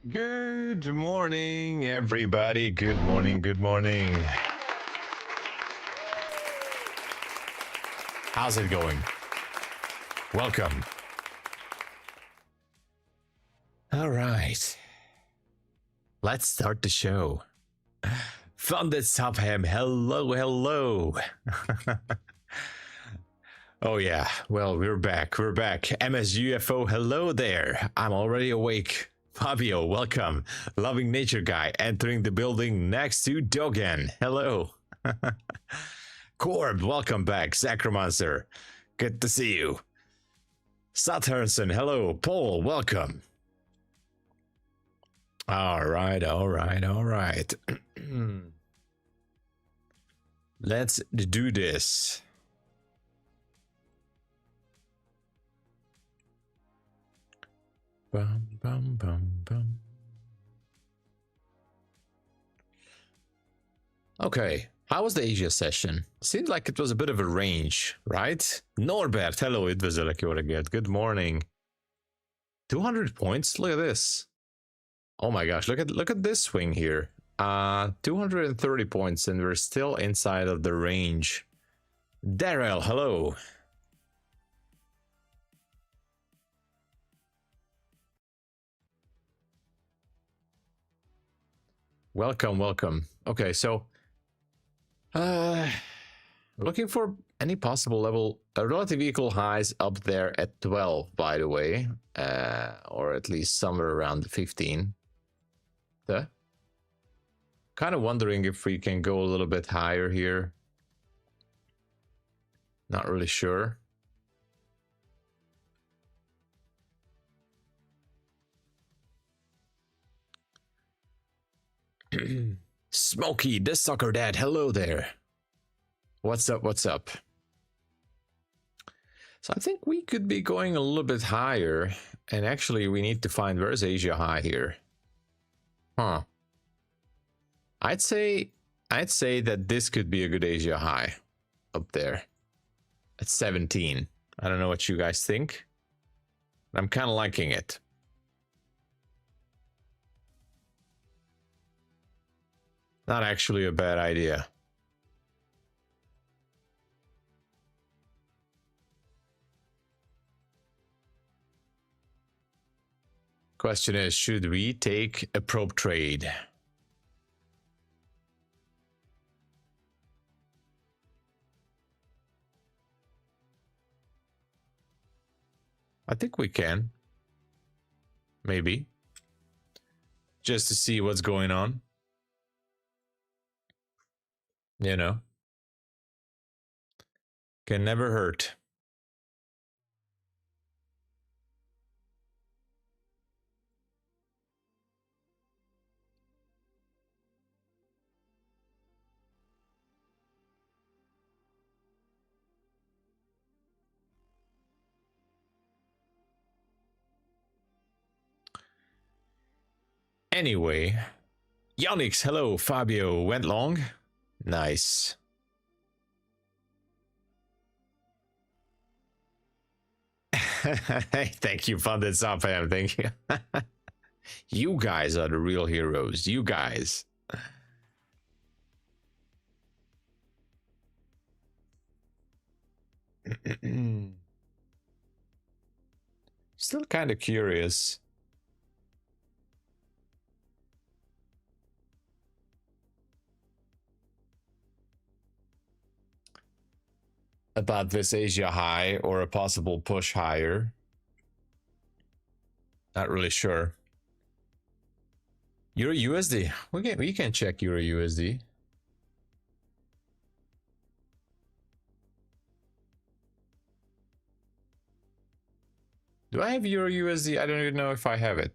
Good morning, everybody. Good morning. Good morning. How's it going? Welcome. All right. Let's start the show. Funded Subham. Hello, hello. Oh, yeah. Well, we're back. We're back. MSUFO, hello there. I'm already awake. Fabio, welcome. Loving Nature Guy entering the building next to Dogan. Hello. Corb, welcome back. Sacromancer, good to see you. Saturnson, hello. Paul, welcome. All right, all right, all right. Let's do this. Bum, bum, bum, bum. Okay, how was the Asia session? Seemed like it was a bit of a range, right? Norbert, hello, EBPVUZHX. Good morning. 200 points. Look at this. Oh my gosh, look at this swing here. 230 points, and we're still inside of the range. Daryl, hello. Welcome, welcome. Okay, so looking for any possible level, relative equal highs up there at 12, by the way, or at least somewhere around 15. Kind of wondering if we can go a little bit higher here. Not really sure. Smokey, the sucker dad, hello there. What's up, what's up? So I think we could be going a little bit higher, and actually we need to find where's Asia high here. Huh. I'd say that this could be a good Asia high up there at 17. I don't know what you guys think. I'm kind of liking it. Not actually a bad idea. Question is, should we take a probe trade? I think we can. Maybe. Just to see what's going on. You know. Can never hurt. Anyway, Yonix, hello. Fabio, went long? Nice. Thank you, Funded Sapam. Thank you. You guys are the real heroes. You guys. Still kind of curious. About this Asia high or a possible push higher. Not really sure. Euro USD. We can check Euro USD. Do I have Euro USD? I don't even know if I have it.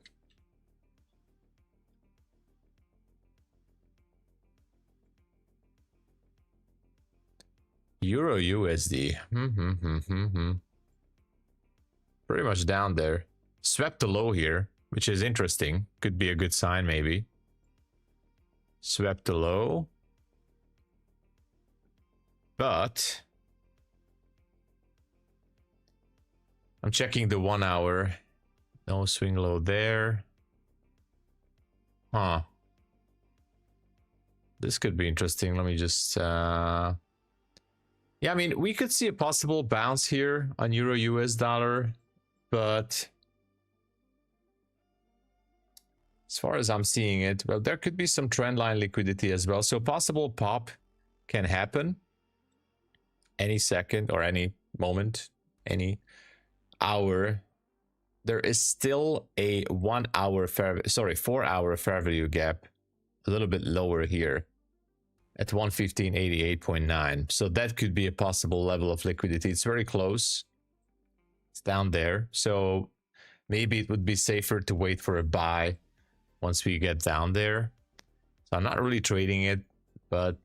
Euro USD. Pretty much down there. Swept the low here, which is interesting. Could be a good sign, maybe. Swept the low. But I'm checking the 1 hour. No swing low there. Huh. This could be interesting. Let me just yeah, I mean, we could see a possible bounce here on euro US dollar, but as far as I'm seeing it, well, there could be some trend line liquidity as well. So possible pop can happen any second or any moment, any hour. There is still a 4 hour fair value gap a little bit lower here at 115.88.9. So that could be a possible level of liquidity. It's very close. It's down there. So maybe it would be safer to wait for a buy once we get down there. So I'm not really trading it, but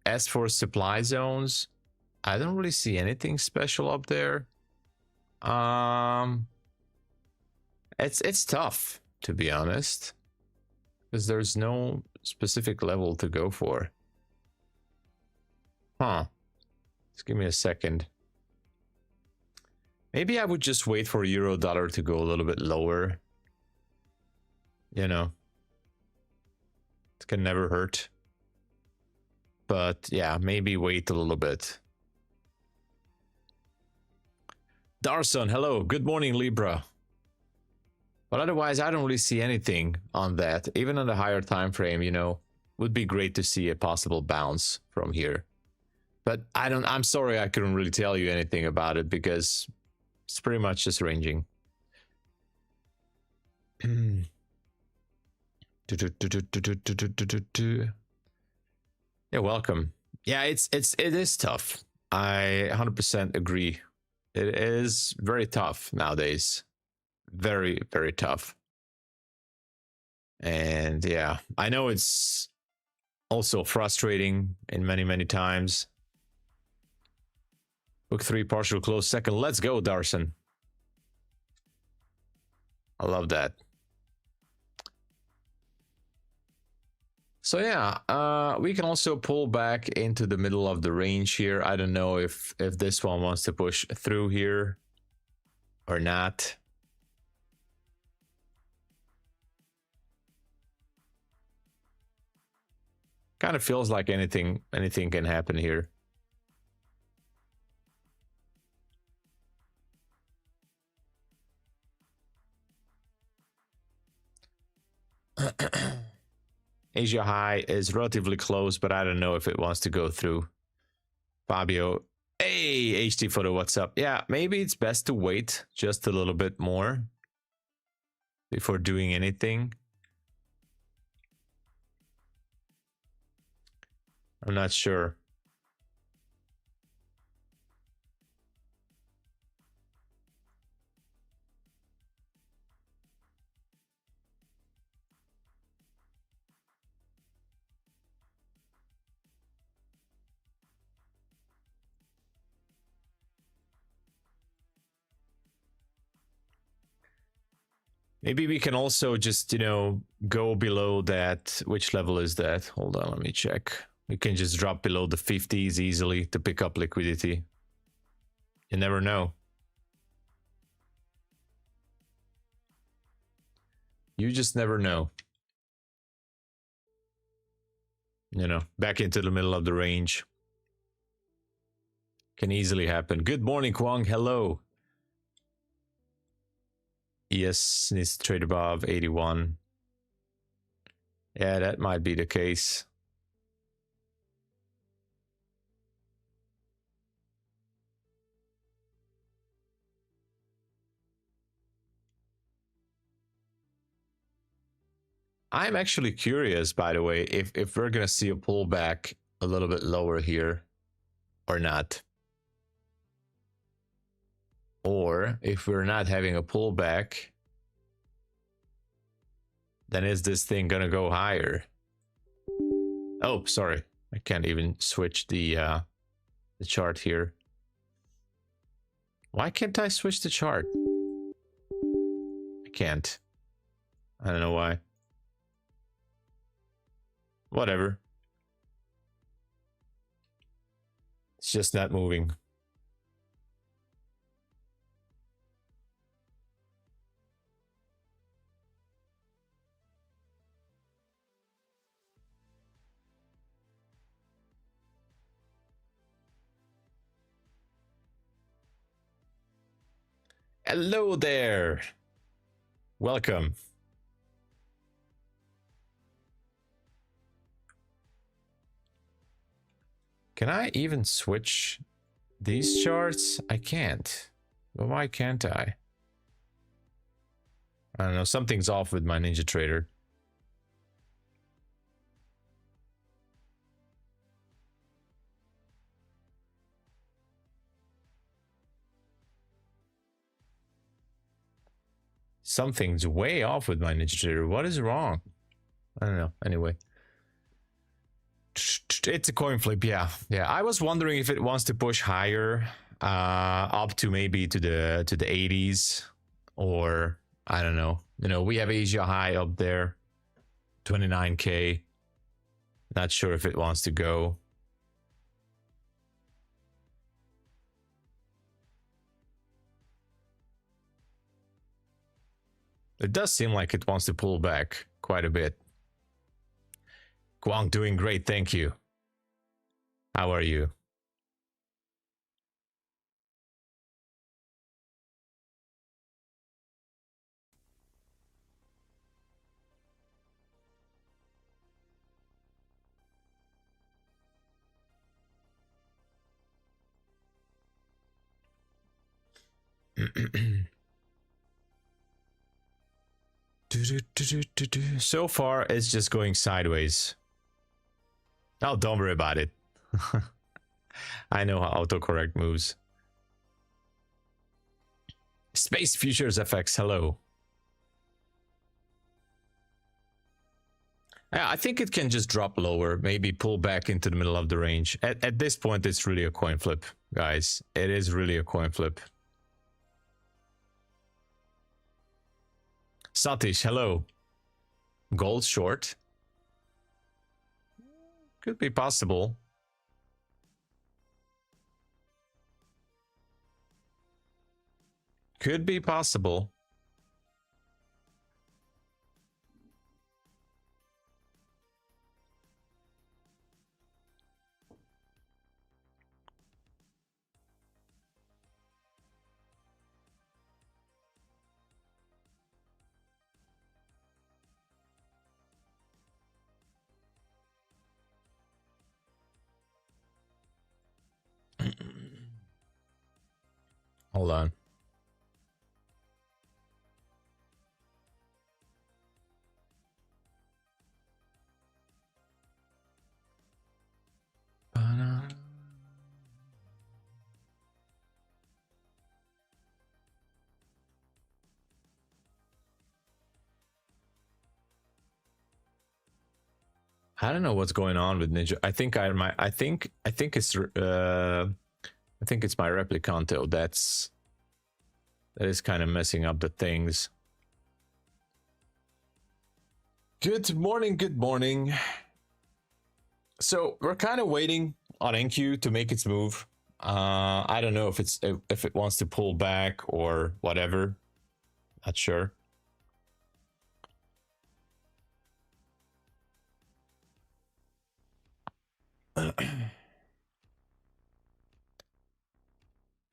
as for supply zones, I don't really see anything special up there. It's tough, to be honest, because there's no specific level to go for. Huh. Just give me a second. Maybe I would just wait for euro dollar to go a little bit lower. You know, it can never hurt. But yeah, maybe wait a little bit. Darson, hello. Good morning, Libra. But otherwise, I don't really see anything on that. Even on the higher time frame, you know, would be great to see a possible bounce from here. But I'm sorry, I couldn't really tell you anything about it because it's pretty much just ranging. Yeah, welcome. Yeah, it is tough. I 100% agree. It is very tough nowadays. Very, very tough. And yeah, I know it's also frustrating in many times. Book 3 partial close second. Let's go, Darson. I love that. So yeah, we can also pull back into the middle of the range here. I don't know if this one wants to push through here or not. Kind of feels like anything can happen here. Asia high is relatively close, but I don't know if it wants to go through. Fabio, hey, HT photo, what's up? Yeah, maybe it's best to wait just a little bit more before doing anything. I'm not sure. Maybe we can also just, you know, go below that. Which level is that? Hold on, let me check. We can just drop below the 50s easily to pick up liquidity. You never know. You just never know. You know, back into the middle of the range. Can easily happen. Good morning, Kwang. Hello. Yes, needs to trade above 81. Yeah, that might be the case. I'm actually curious, by the way, if we're going to see a pullback a little bit lower here or not. Or if we're not having a pullback, then is this thing going to go higher? Oh, sorry. I can't even switch the chart here. Why can't I switch the chart? I can't. I don't know why. Whatever. It's just not moving. Hello there. Welcome. Can I even switch these charts? I can't. Well, why can't I? I don't know. Something's off with my Ninja Trader. Something's way off with my Ninja Trader. What is wrong? I don't know. Anyway. It's a coin flip, yeah. Yeah, I was wondering if it wants to push higher, up to maybe to the 80s, or I don't know. You know, we have Asia high up there, 29K. Not sure if it wants to go. It does seem like it wants to pull back quite a bit. Guang, doing great, thank you. How are you? So far, it's just going sideways. Oh, don't worry about it. I know how autocorrect moves. Space Futures FX, hello. Yeah, I think it can just drop lower, maybe pull back into the middle of the range. At this point, it's really a coin flip, guys. It is really a coin flip. Satish, hello. Gold short. Could be possible. Could be possible. Hold on. I don't know what's going on with Ninja. I think it's my Replicanto that is kind of messing up the things. Good morning, good morning. So we're kind of waiting on NQ to make its move. I don't know if it wants to pull back or whatever. Not sure.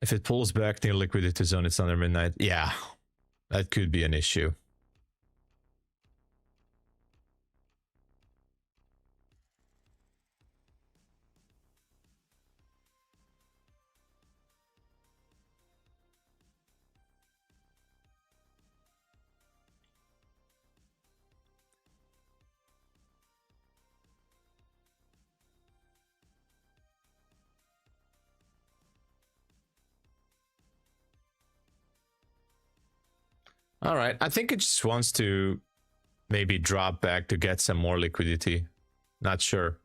If it pulls back near liquidity zone, it's under midnight. Yeah, that could be an issue. All right, I think it just wants to maybe drop back to get some more liquidity. Not sure.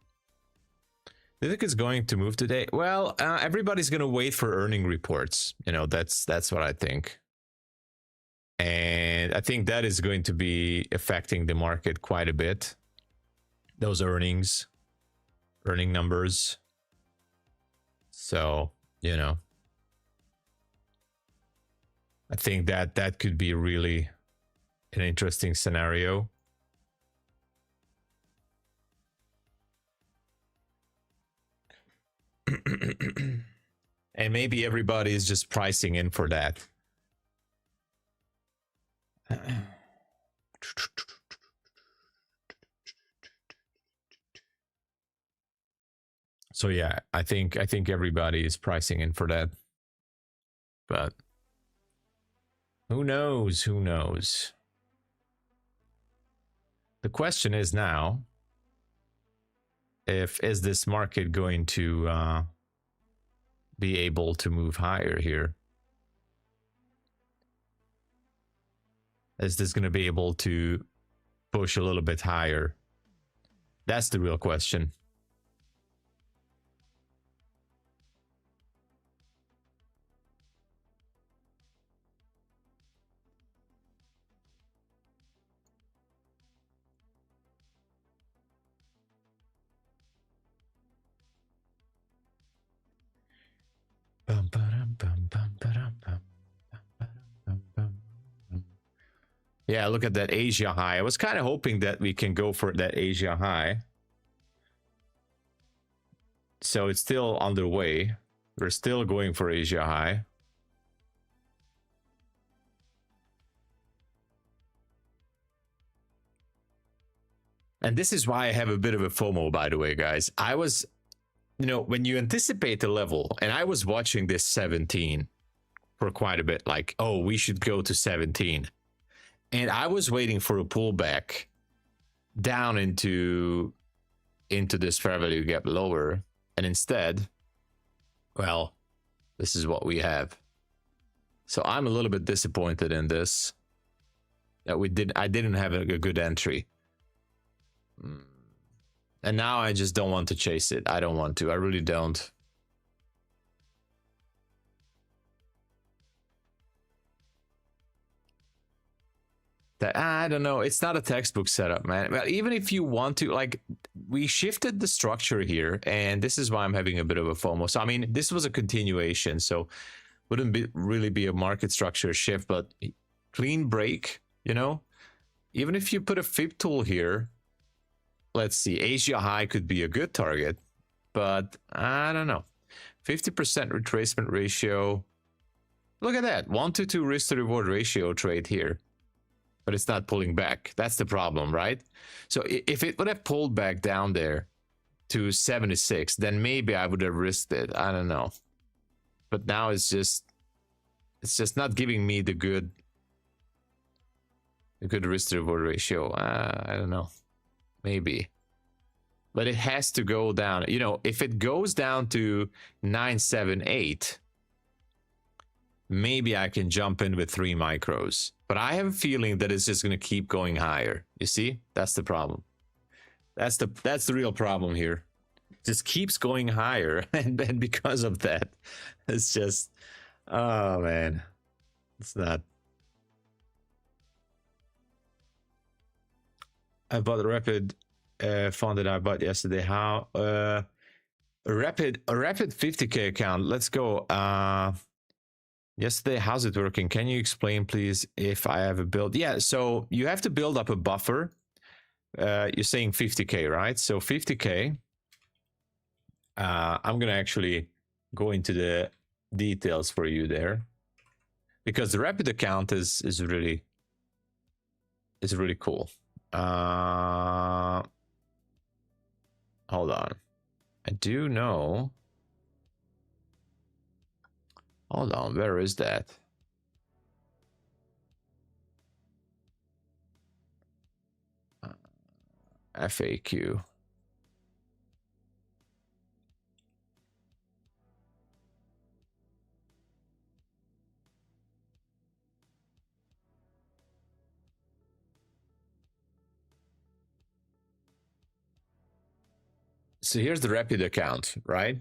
Do you think it's going to move today? Well, everybody's going to wait for earning reports. You know, that's what I think. And I think that is going to be affecting the market quite a bit. Those earning numbers. So, you know, I think that could be really an interesting scenario. And maybe everybody is just pricing in for that. So yeah, I think everybody is pricing in for that. But who knows? Who knows? The question is now, is this market going to be able to move higher here? Is this going to be able to push a little bit higher? That's the real question. Yeah, look at that Asia high. I was kind of hoping that we can go for that Asia high. So it's still underway. We're still going for Asia high. And this is why I have a bit of a FOMO, by the way, guys. I was, you know, when you anticipate the level, and I was watching this 17 for quite a bit, like, oh, we should go to 17. And I was waiting for a pullback down into this fair value gap lower. And instead, well, this is what we have. So I'm a little bit disappointed in this, that I didn't have a good entry. And now I just don't want to chase it. I don't want to. I really don't. I don't know. It's not a textbook setup, man. But even if you want to, like, we shifted the structure here, and this is why I'm having a bit of a FOMO. So, I mean, this was a continuation, so wouldn't really be a market structure shift, but clean break, you know? Even if you put a fib tool here, let's see, Asia high could be a good target, but I don't know. 50% retracement ratio. Look at that, 1-to-2 risk to reward ratio trade here. But it's not pulling back. That's the problem, right? So if it would have pulled back down there to 76, then maybe I would have risked it. I don't know. But now it's just not giving me the good risk to reward ratio. I don't know. Maybe. But it has to go down. You know, if it goes down to 978, maybe I can jump in with 3 micros. But I have a feeling that it's just going to keep going higher. You see? That's the problem. That's the real problem here. It just keeps going higher. And because of that, it's just, oh man. It's not. I bought a rapid fund that I bought yesterday. How? A rapid 50K account. Let's go. Yesterday, how's it working? Can you explain, please, if I have a build? Yeah, so you have to build up a buffer. You're saying 50K, right? So 50K. I'm going to actually go into the details for you there, because the rapid account is really cool. Hold on. I do know. Hold on, where is that? FAQ. So here's the rapid account, right?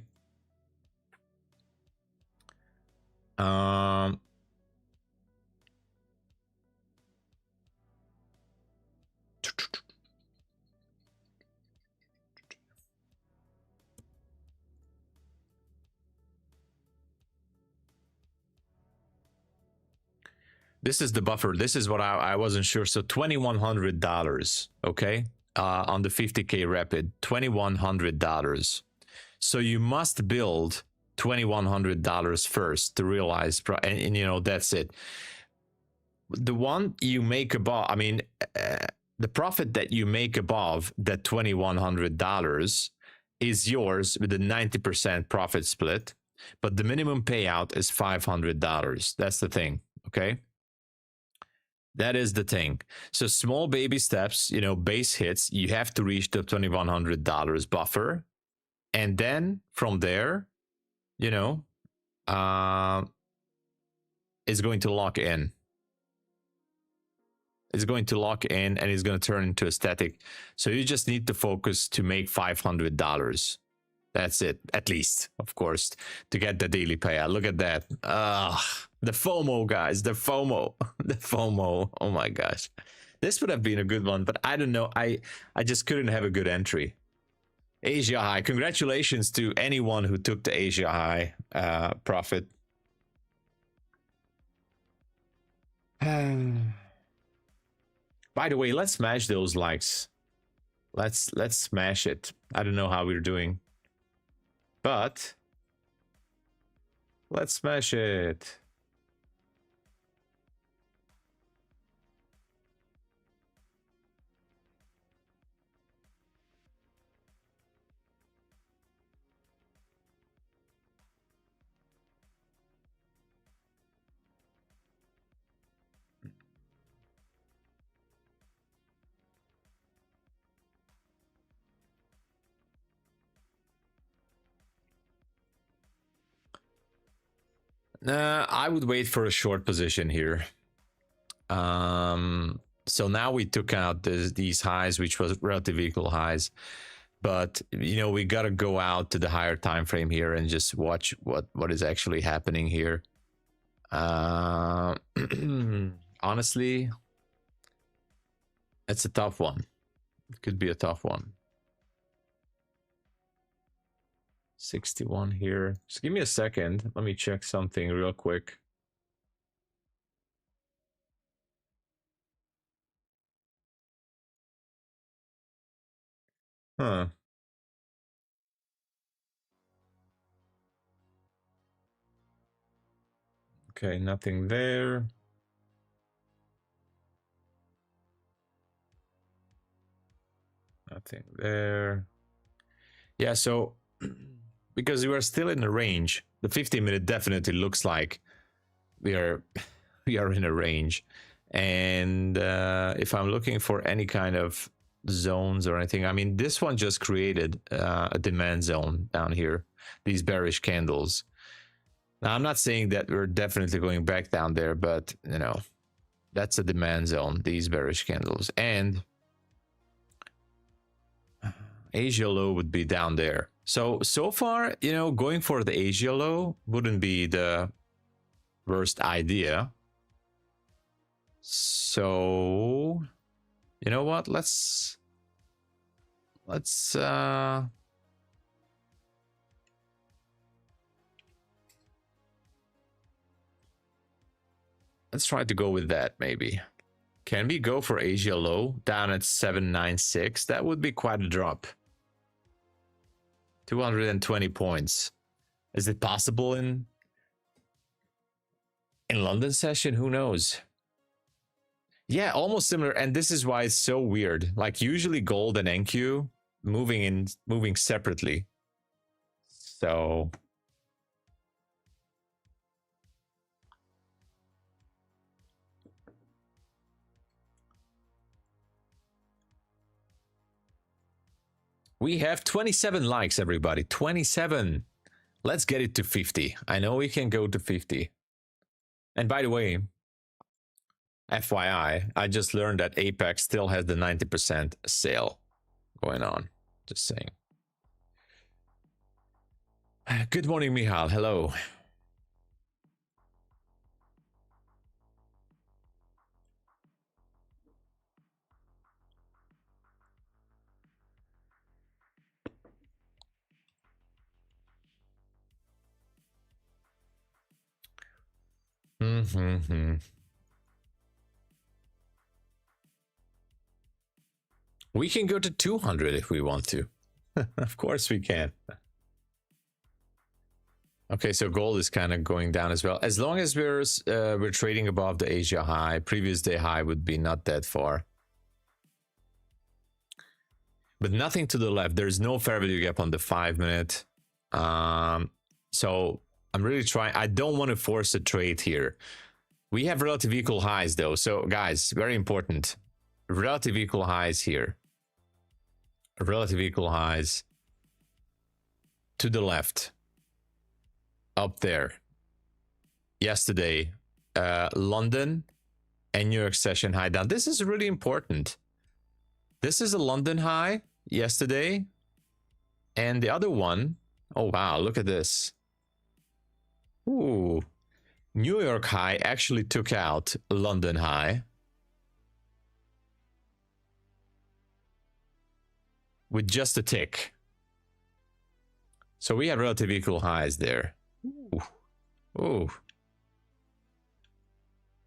This is the buffer. This is what I wasn't sure. So $2,100, okay? On the 50K rapid, $2,100. So you must build $2,100 first to realize, and you know, that's it. the one you make above, I mean, the profit that you make above that $2,100 is yours with a 90% profit split, but the minimum payout is $500. That's the thing, okay? That is the thing. So small baby steps, you know, base hits, you have to reach the $2,100 buffer. And then from there, you know, it's going to lock in. It's going to lock in and it's going to turn into a static. So you just need to focus to make $500. That's it, at least, of course, to get the daily payout. Look at that. The FOMO, guys, the FOMO, the FOMO. Oh my gosh. This would have been a good one, but I don't know. I just couldn't have a good entry. Asia high. Congratulations to anyone who took the Asia high profit. By the way, let's smash those likes. Let's smash it. I don't know how we're doing, but let's smash it. I would wait for a short position here. So now we took out these highs, which was relatively equal highs, but you know, we got to go out to the higher time frame here and just watch what is actually happening here. Honestly, it's a tough one. It could be a tough one. 61 here. Just give me a second. Let me check something real quick. Huh. Okay, nothing there. Nothing there. Yeah, so because we are still in the range, the 15-minute definitely looks like we are in a range. And if I'm looking for any kind of zones or anything, I mean, this one just created a demand zone down here, these bearish candles. Now, I'm not saying that we're definitely going back down there, but you know, that's a demand zone, these bearish candles. And Asia low would be down there. So far, you know, going for the Asia low wouldn't be the worst idea. So, you know what? Let's try to go with that maybe. Can we go for Asia low down at 796? That would be quite a drop. 220 points. Is it possible in London session? Who knows? Yeah, almost similar. And this is why it's so weird. Like usually gold and NQ moving separately. So we have 27 likes, everybody. 27. Let's get it to 50. I know we can go to 50. And by the way, FYI, I just learned that Apex still has the 90% sale going on. Just saying. Good morning, Michal. Hello. We can go to 200 if we want to. Of course we can. Okay, so gold is kind of going down as well. As long as we're trading above the Asia high, previous day high would be not that far. But nothing to the left. There's no fair value gap on the 5-minute. So I'm really trying. I don't want to force a trade here. We have relative equal highs though. So guys, very important. Relative equal highs here. Relative equal highs to the left. Up there. Yesterday, London and New York session high down. This is really important. This is a London high yesterday. And the other one, oh wow, look at this. Ooh. New York high actually took out London high. With just a tick. So we have relative equal highs there. Ooh. Ooh.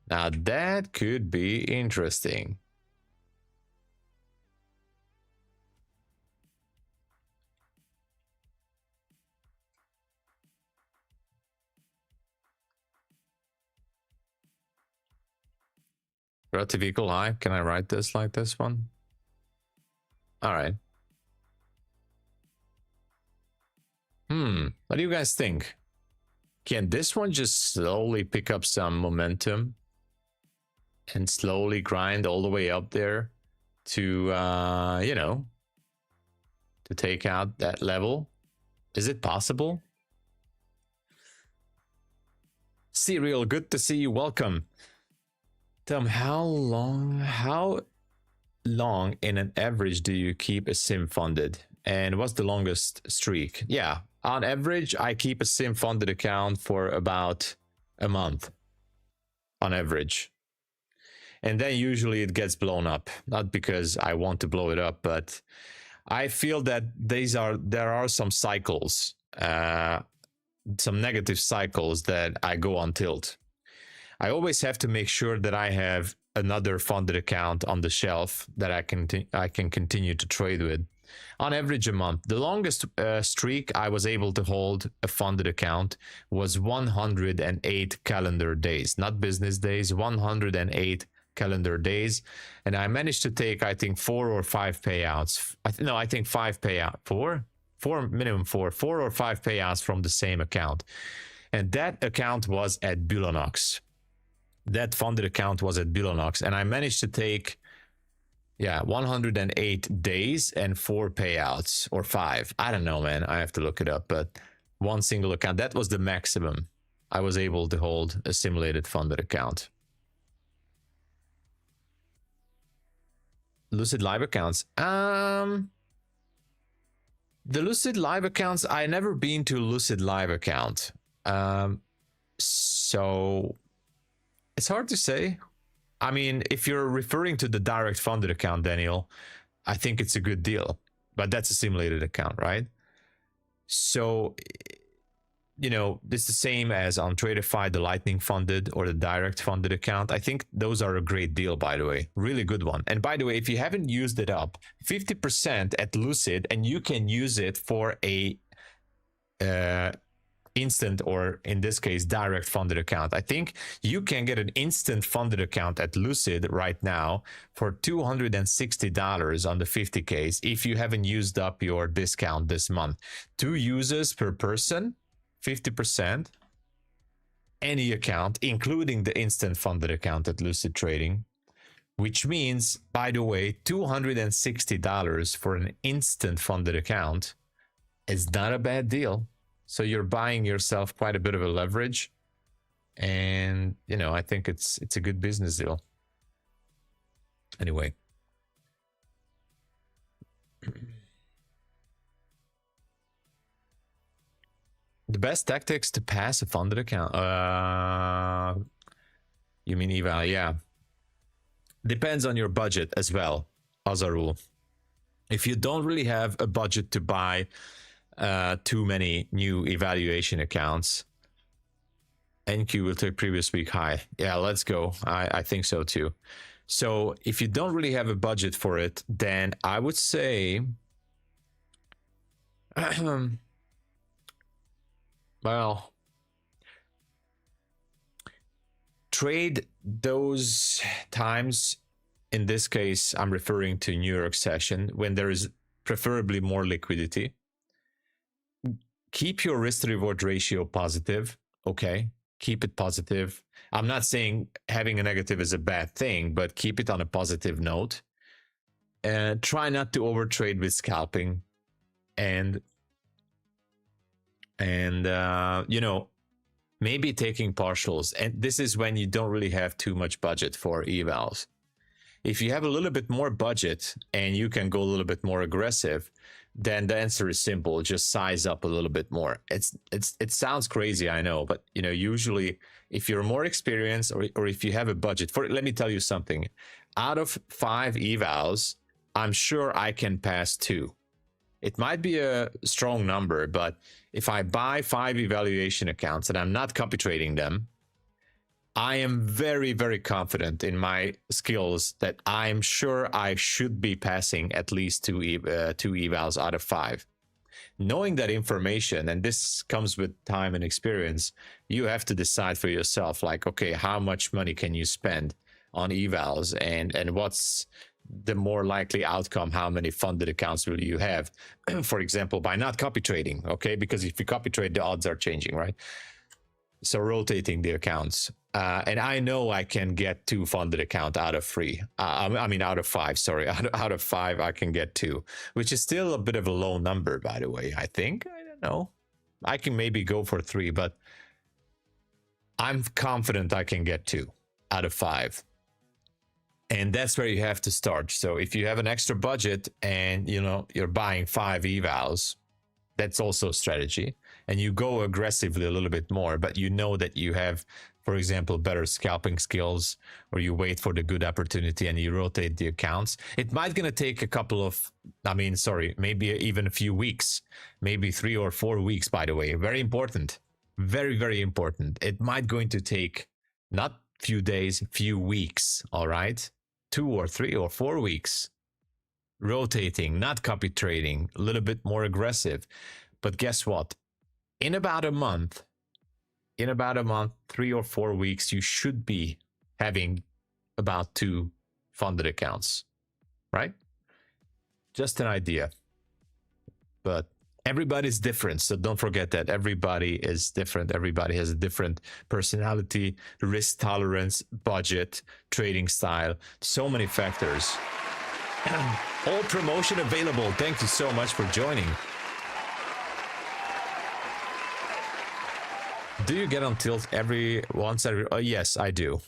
Now that could be interesting. Relative equal high. Can I write this like this one? All right. What do you guys think? Can this one just slowly pick up some momentum and slowly grind all the way up there to, you know, to take out that level? Is it possible? Serial, good to see you. Welcome. Tom, how long in an average do you keep a sim funded? And what's the longest streak? Yeah, on average, I keep a sim funded account for about a month on average. And then usually it gets blown up, not because I want to blow it up, but I feel that there are some cycles, some negative cycles that I go on tilt. I always have to make sure that I have another funded account on the shelf that I can continue to trade with. On average a month. The longest streak I was able to hold a funded account was 108 calendar days, not business days, 108 calendar days. And I managed to take, I think, 4 or 5 payouts. I think 5 payout, minimum 4 or 5 payouts from the same account. And that account was at Bulenox. That funded account was at Bulenox, and I managed to take, 108 days and 4 payouts, or 5. I don't know, man. I have to look it up, but one single account. That was the maximum I was able to hold a simulated funded account. Lucid Live accounts. The Lucid Live accounts, I never been to Lucid Live account. So it's hard to say. I mean, if you're referring to the direct funded account, Daniel, I think it's a good deal, but that's a simulated account, right? So, you know, it's the same as on TRADEIFY, the Lightning funded or the direct funded account. I think those are a great deal, by the way. Really good one. And by the way, if you haven't used it up, 50% at Lucid, and you can use it for a instant, or in this case, direct funded account. I think you can get an instant funded account at Lucid right now for $260 on the 50Ks if you haven't used up your discount this month. 2 users per person, 50%, any account, including the instant funded account at Lucid Trading, which means, by the way, $260 for an instant funded account is not a bad deal. So you're buying yourself quite a bit of a leverage, and you know, I think it's a good business deal. Anyway, the best tactics to pass a funded account. You mean eval? Yeah, depends on your budget as well, as a rule. If you don't really have a budget to buy too many new evaluation accounts, NQ will take previous week high. Yeah, let's go. I think so too. So if you don't really have a budget for it, then I would say, well, trade those times. In this case, I'm referring to New York session when there is preferably more liquidity. Keep your risk to reward ratio positive. Okay, keep it positive. I'm not saying having a negative is a bad thing, but keep it on a positive note. Try not to overtrade with scalping, and you know, maybe taking partials. And this is when you don't really have too much budget for evals. If you have a little bit more budget and you can go a little bit more aggressive, then the answer is simple. Just size up a little bit more. It sounds crazy, I know, but you know, usually if you're more experienced or if you have a budget for, let me tell you something. Out of 5 evals, I'm sure I can pass 2. It might be a strong number, but if I buy 5 evaluation accounts and I'm not copy trading them, I am very, very confident in my skills that I'm sure I should be passing at least 2 evals out of 5. Knowing that information, and this comes with time and experience, you have to decide for yourself, like, okay, how much money can you spend on evals, and what's the more likely outcome? How many funded accounts will you have? For example, by not copy trading, okay? Because if you copy trade, the odds are changing, right? So rotating the accounts. And I know I can get 2 funded account out of 3. I mean, out of 5, sorry. Out of 5, I can get 2, which is still a bit of a low number, by the way, I think. I don't know. I can maybe go for 3, but I'm confident I can get 2 out of 5. And that's where you have to start. So if you have an extra budget and, you know, you're buying 5 evals, that's also a strategy. And you go aggressively a little bit more, but you know that you have, for example, better scalping skills, or you wait for the good opportunity and you rotate the accounts. It might gonna take a couple of, maybe even a few weeks, maybe 3 or 4 weeks, by the way. Very important. Very, very important. It might going to take not few days, few weeks, all right? 2 or 3 or 4 weeks. Rotating, not copy trading, a little bit more aggressive. But guess what? In about a month, 3 or 4 weeks, you should be having about 2 funded accounts, right? Just an idea. But everybody's different, so don't forget that everybody is different. Everybody has a different personality, risk tolerance, budget, trading style, so many factors. All promotion available. Thank you so much for joining. Do you get on tilt once every? Oh, yes, I do.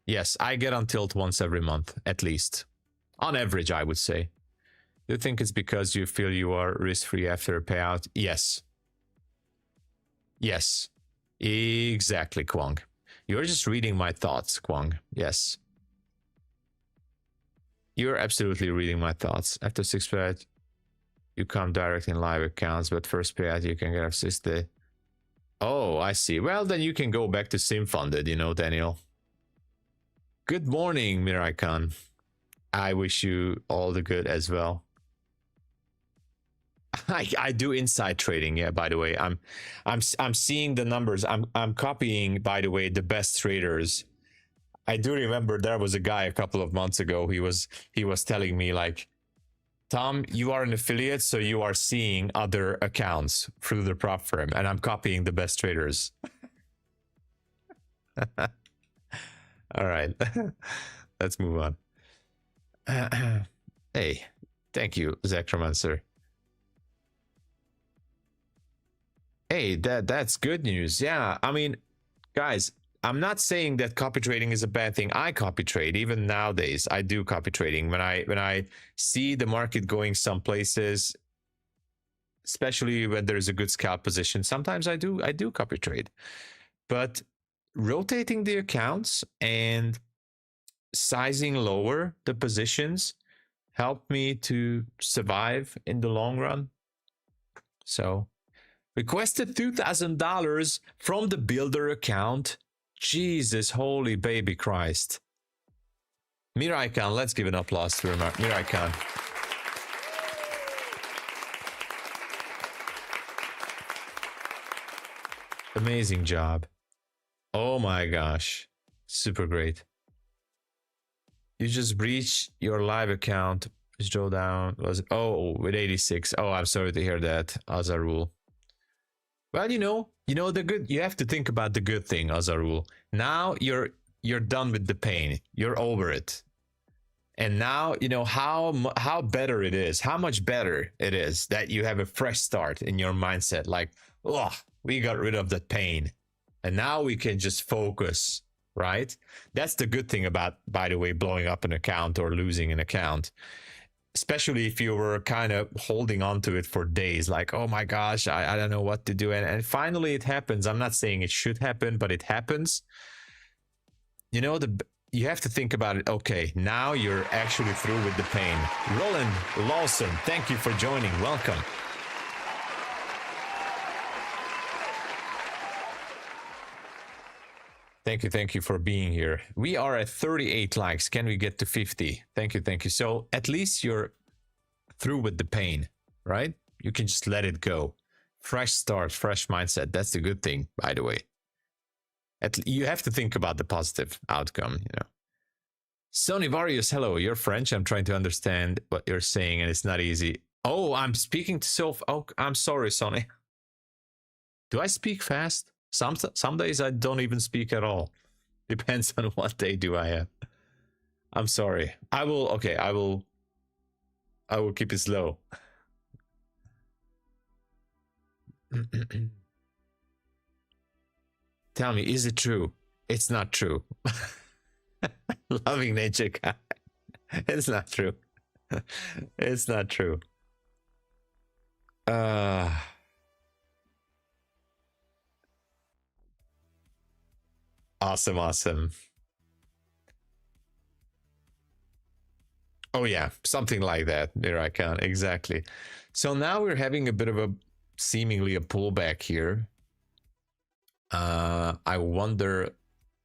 Yes, I get on tilt once every month, at least. On average, I would say. Do you think it's because you feel you are risk-free after a payout? Yes. Yes. Exactly, Kwang. You're just reading my thoughts, Kwang. Yes. You're absolutely reading my thoughts. After 6 payout, you come direct in live accounts, but first payout you can get assisted. Oh, I see. Well, then you can go back to sim funded, you know, Daniel. Good morning, Mirai-kan. I wish you all the good as well. I do inside trading, yeah, by the way. I'm seeing the numbers. I'm copying, by the way, the best traders. I do remember there was a guy a couple of months ago. He was telling me, like, Tom, you are an affiliate, so you are seeing other accounts through the prop firm, and I'm copying the best traders. All right, let's move on. Hey, thank you, Zacromancer. Hey, that's good news. Yeah, I mean, guys, I'm not saying that copy trading is a bad thing. I copy trade even nowadays. I do copy trading when I see the market going some places, especially when there's a good scalp position. Sometimes I do copy trade, but rotating the accounts and sizing lower the positions helped me to survive in the long run. So requested $2,000 from the builder account. Jesus, holy baby Christ. Mirai-kan, let's give an applause to Mirai-kan. Amazing job. Oh my gosh. Super great. You just breached your live account. Drawdown was with 86. Oh, I'm sorry to hear that, Azarul. Well, you know the good. You have to think about the good thing, Azarul. Now you're done with the pain. You're over it, and now you know how better it is. How much better it is that you have a fresh start in your mindset. Like, oh, we got rid of that pain, and now we can just focus. Right? That's the good thing about, by the way, blowing up an account or losing an account. Especially if you were kind of holding on to it for days, like, oh my gosh, I don't know what to do. And finally it happens. I'm not saying it should happen, but it happens. You know, you have to think about it. Okay, now you're actually through with the pain. Roland Lawson, thank you for joining. Welcome. Thank you for being here. We are at 38 likes. Can we get to 50? Thank you. So at least you're through with the pain, right? You can just let it go. Fresh start, fresh mindset. That's the good thing, by the way. You have to think about the positive outcome, you know. Sonny Varius, hello. You're French. I'm trying to understand what you're saying, and it's not easy. Oh, I'm speaking to Soph. Oh, I'm sorry, Sonny. Do I speak fast? Some days I don't even speak at all. Depends on what day do I have. I'm sorry. I will keep it slow. Tell me, is it true? It's not true. Loving nature guy. It's not true. It's not true. Awesome. Oh yeah, something like that. There I can. Exactly. So now we're having a bit of a seemingly a pullback here. I wonder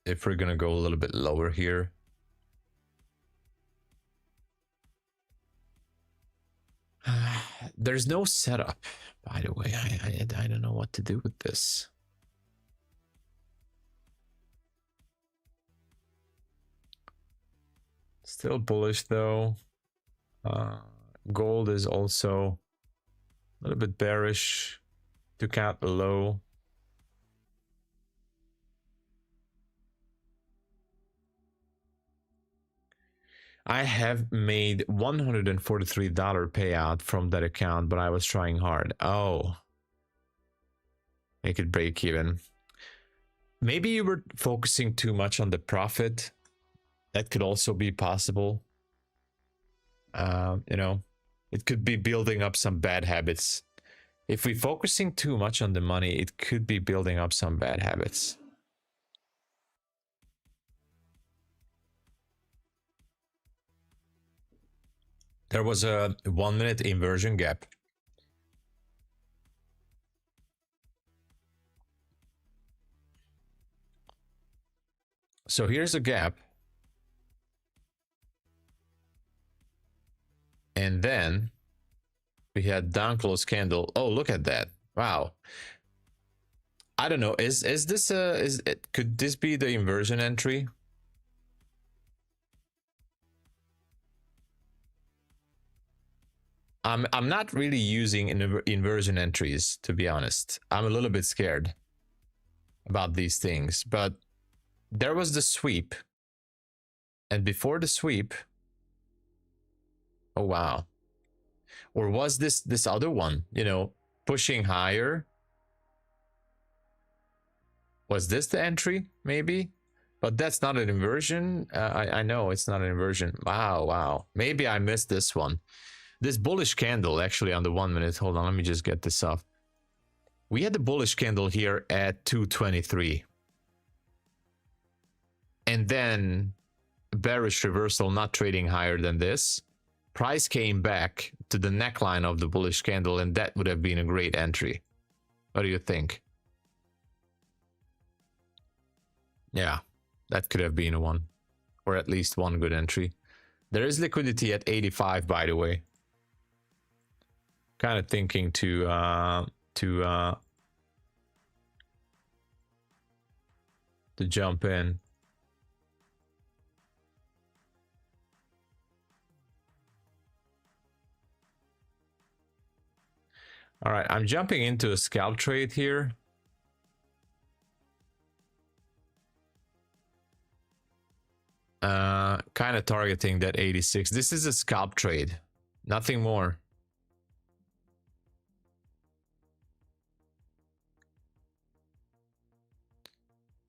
if we're gonna go a little bit lower here. There's no setup, by the way. I don't know what to do with this. Still bullish though. Gold is also a little bit bearish. Took out the low. I have made $143 payout from that account, but I was trying hard. Oh, make it break even. Maybe you were focusing too much on the profit. That could also be possible. You know, it could be building up some bad habits. If we're focusing too much on the money, it could be building up some bad habits. There was a 1 minute inversion gap. So here's a gap. And then we had down close candle. Oh, look at that. Wow. I don't know. Is this could this be the inversion entry? I'm not really using inversion entries, to be honest. I'm a little bit scared about these things, but there was the sweep, and before the sweep, oh wow, or was this other one, you know, pushing higher? Was this the entry? Maybe, but that's not an inversion. I know it's not an inversion. Wow. Maybe I missed this one. This bullish candle actually on the 1 minute. Hold on, let me just get this off. We had the bullish candle here at 223. And then bearish reversal, not trading higher than this. Price came back to the neckline of the bullish candle, and that would have been a great entry. What do you think? Yeah, that could have been a one, or at least one good entry. There is liquidity at 85, by the way. Kind of thinking to jump in. All right, I'm jumping into a scalp trade here. Kind of targeting that 86. This is a scalp trade, nothing more.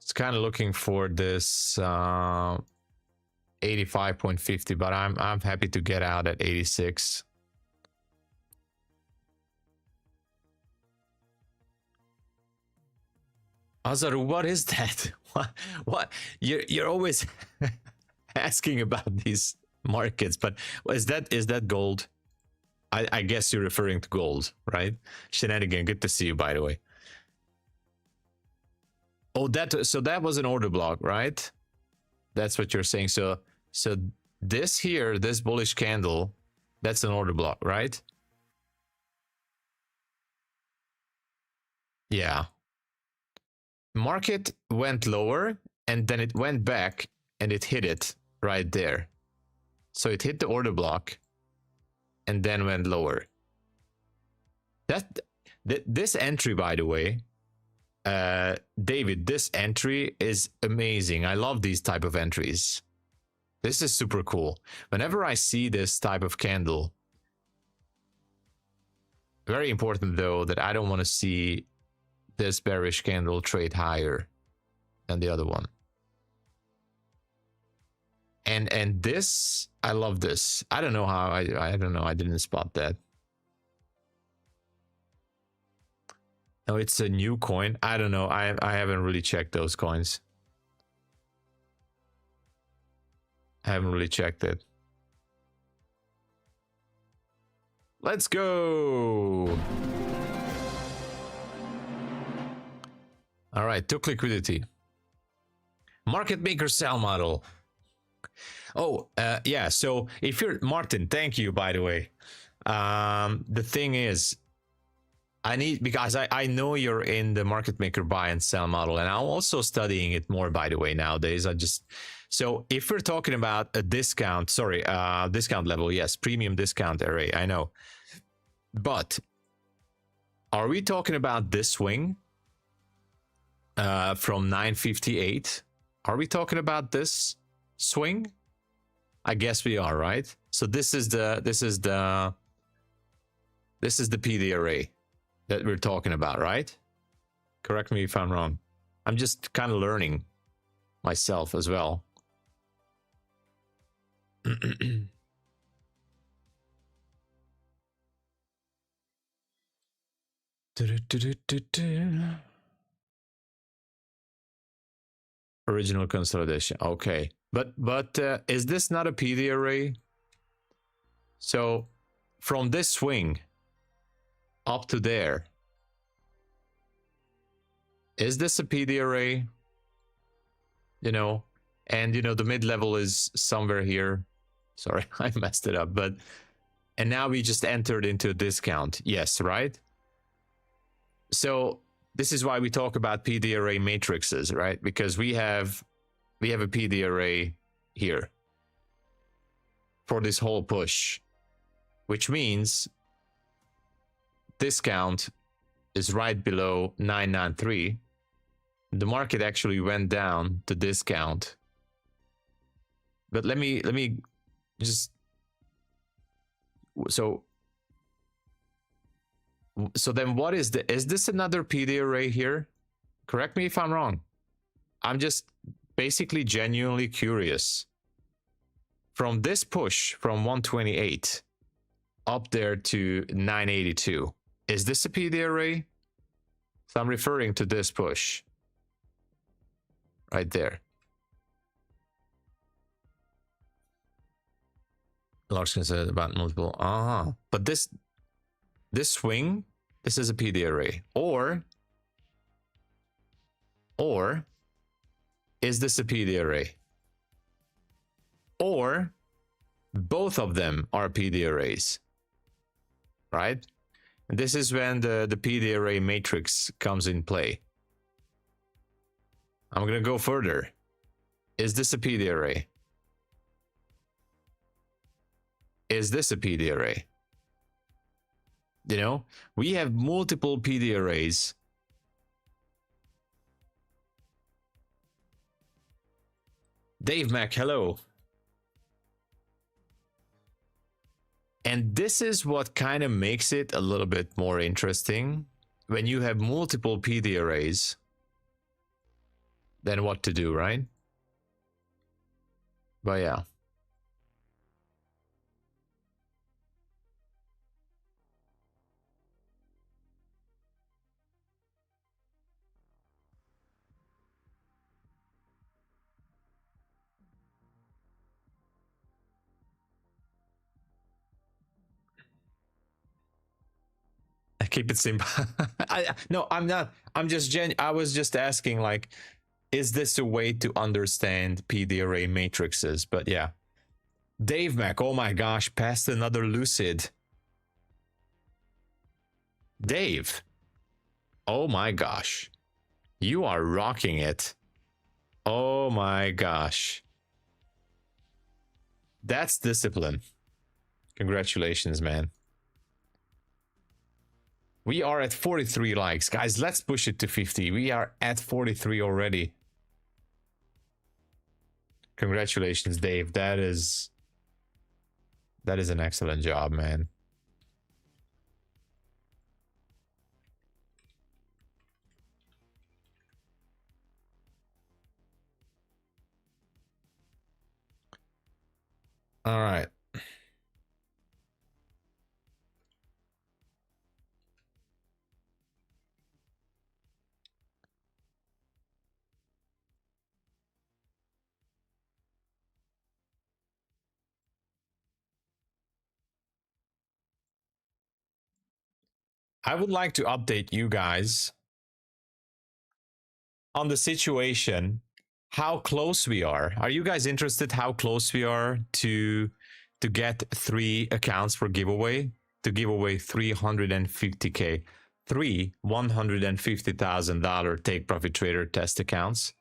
It's kind of looking for this 85.50, but I'm happy to get out at 86. Azaru, what is that? What? You're always asking about these markets, but is that gold? I guess you're referring to gold, right? Shenanigan, good to see you, by the way. Oh, so that was an order block, right? That's what you're saying. So this here, this bullish candle, that's an order block, right? Yeah. Market went lower and then it went back and it hit it right there. So it hit the order block and then went lower. This entry, by the way, David, this entry is amazing. I love these type of entries. This is super cool. Whenever I see this type of candle, very important though that I don't want to see this bearish candle trade higher than the other one. And this, I love this. I don't know how, I don't know, I didn't spot that. No, it's a new coin. I don't know. I haven't really checked those coins. I haven't really checked it. Let's go. All right, took liquidity. Market maker sell model. Oh, yeah. So if you're Martin, thank you, by the way. The thing is, I need, because I know you're in the market maker buy and sell model, and I'm also studying it more, by the way, nowadays. So if we're talking about a discount, sorry, discount level, yes, premium discount array, I know. But are we talking about this swing from 958? Are we talking about this swing? I guess we are, right? So this is the PD array that we're talking about, right? Correct me if I'm wrong. I'm just kind of learning myself as well. Original consolidation. Okay. But is this not a PD array? So from this swing up to there, is this a PD array? You know, and you know, the mid-level is somewhere here. Sorry, I messed it up, but, and now we just entered into a discount. Yes, right? So this is why we talk about PD array matrices, right? Because we have a PD array here for this whole push, which means discount is right below 993. The market actually went down to discount. But let me just, so then what is this another PD array here? Correct me if I'm wrong. I'm just basically genuinely curious. From this push from 128 up there to 982, is this a PD array? So I'm referring to this push right there. Large concern about multiple. But this swing, this is a PD array. Or is this a PD array? Or both of them are PD arrays, right? And this is when the PD array matrix comes in play. I'm gonna go further. Is this a PD array? Is this a PD array? You know, we have multiple PD arrays. Dave Mac, hello. And this is what kind of makes it a little bit more interesting. When you have multiple PD arrays, then what to do, right? But yeah. Keep it simple. No, I'm not. I was just asking, like, is this a way to understand PD array matrices? But yeah. Dave Mac, oh my gosh, passed another Lucid. Dave. Oh my gosh. You are rocking it. Oh my gosh. That's discipline. Congratulations, man. We are at 43 likes. Guys, let's push it to 50. We are at 43 already. Congratulations, Dave. That is an excellent job, man. All right. I would like to update you guys on the situation, how close we are. Are you guys interested how close we are to get 3 accounts for giveaway? To give away 350K, 3 $150,000 take profit trader test accounts.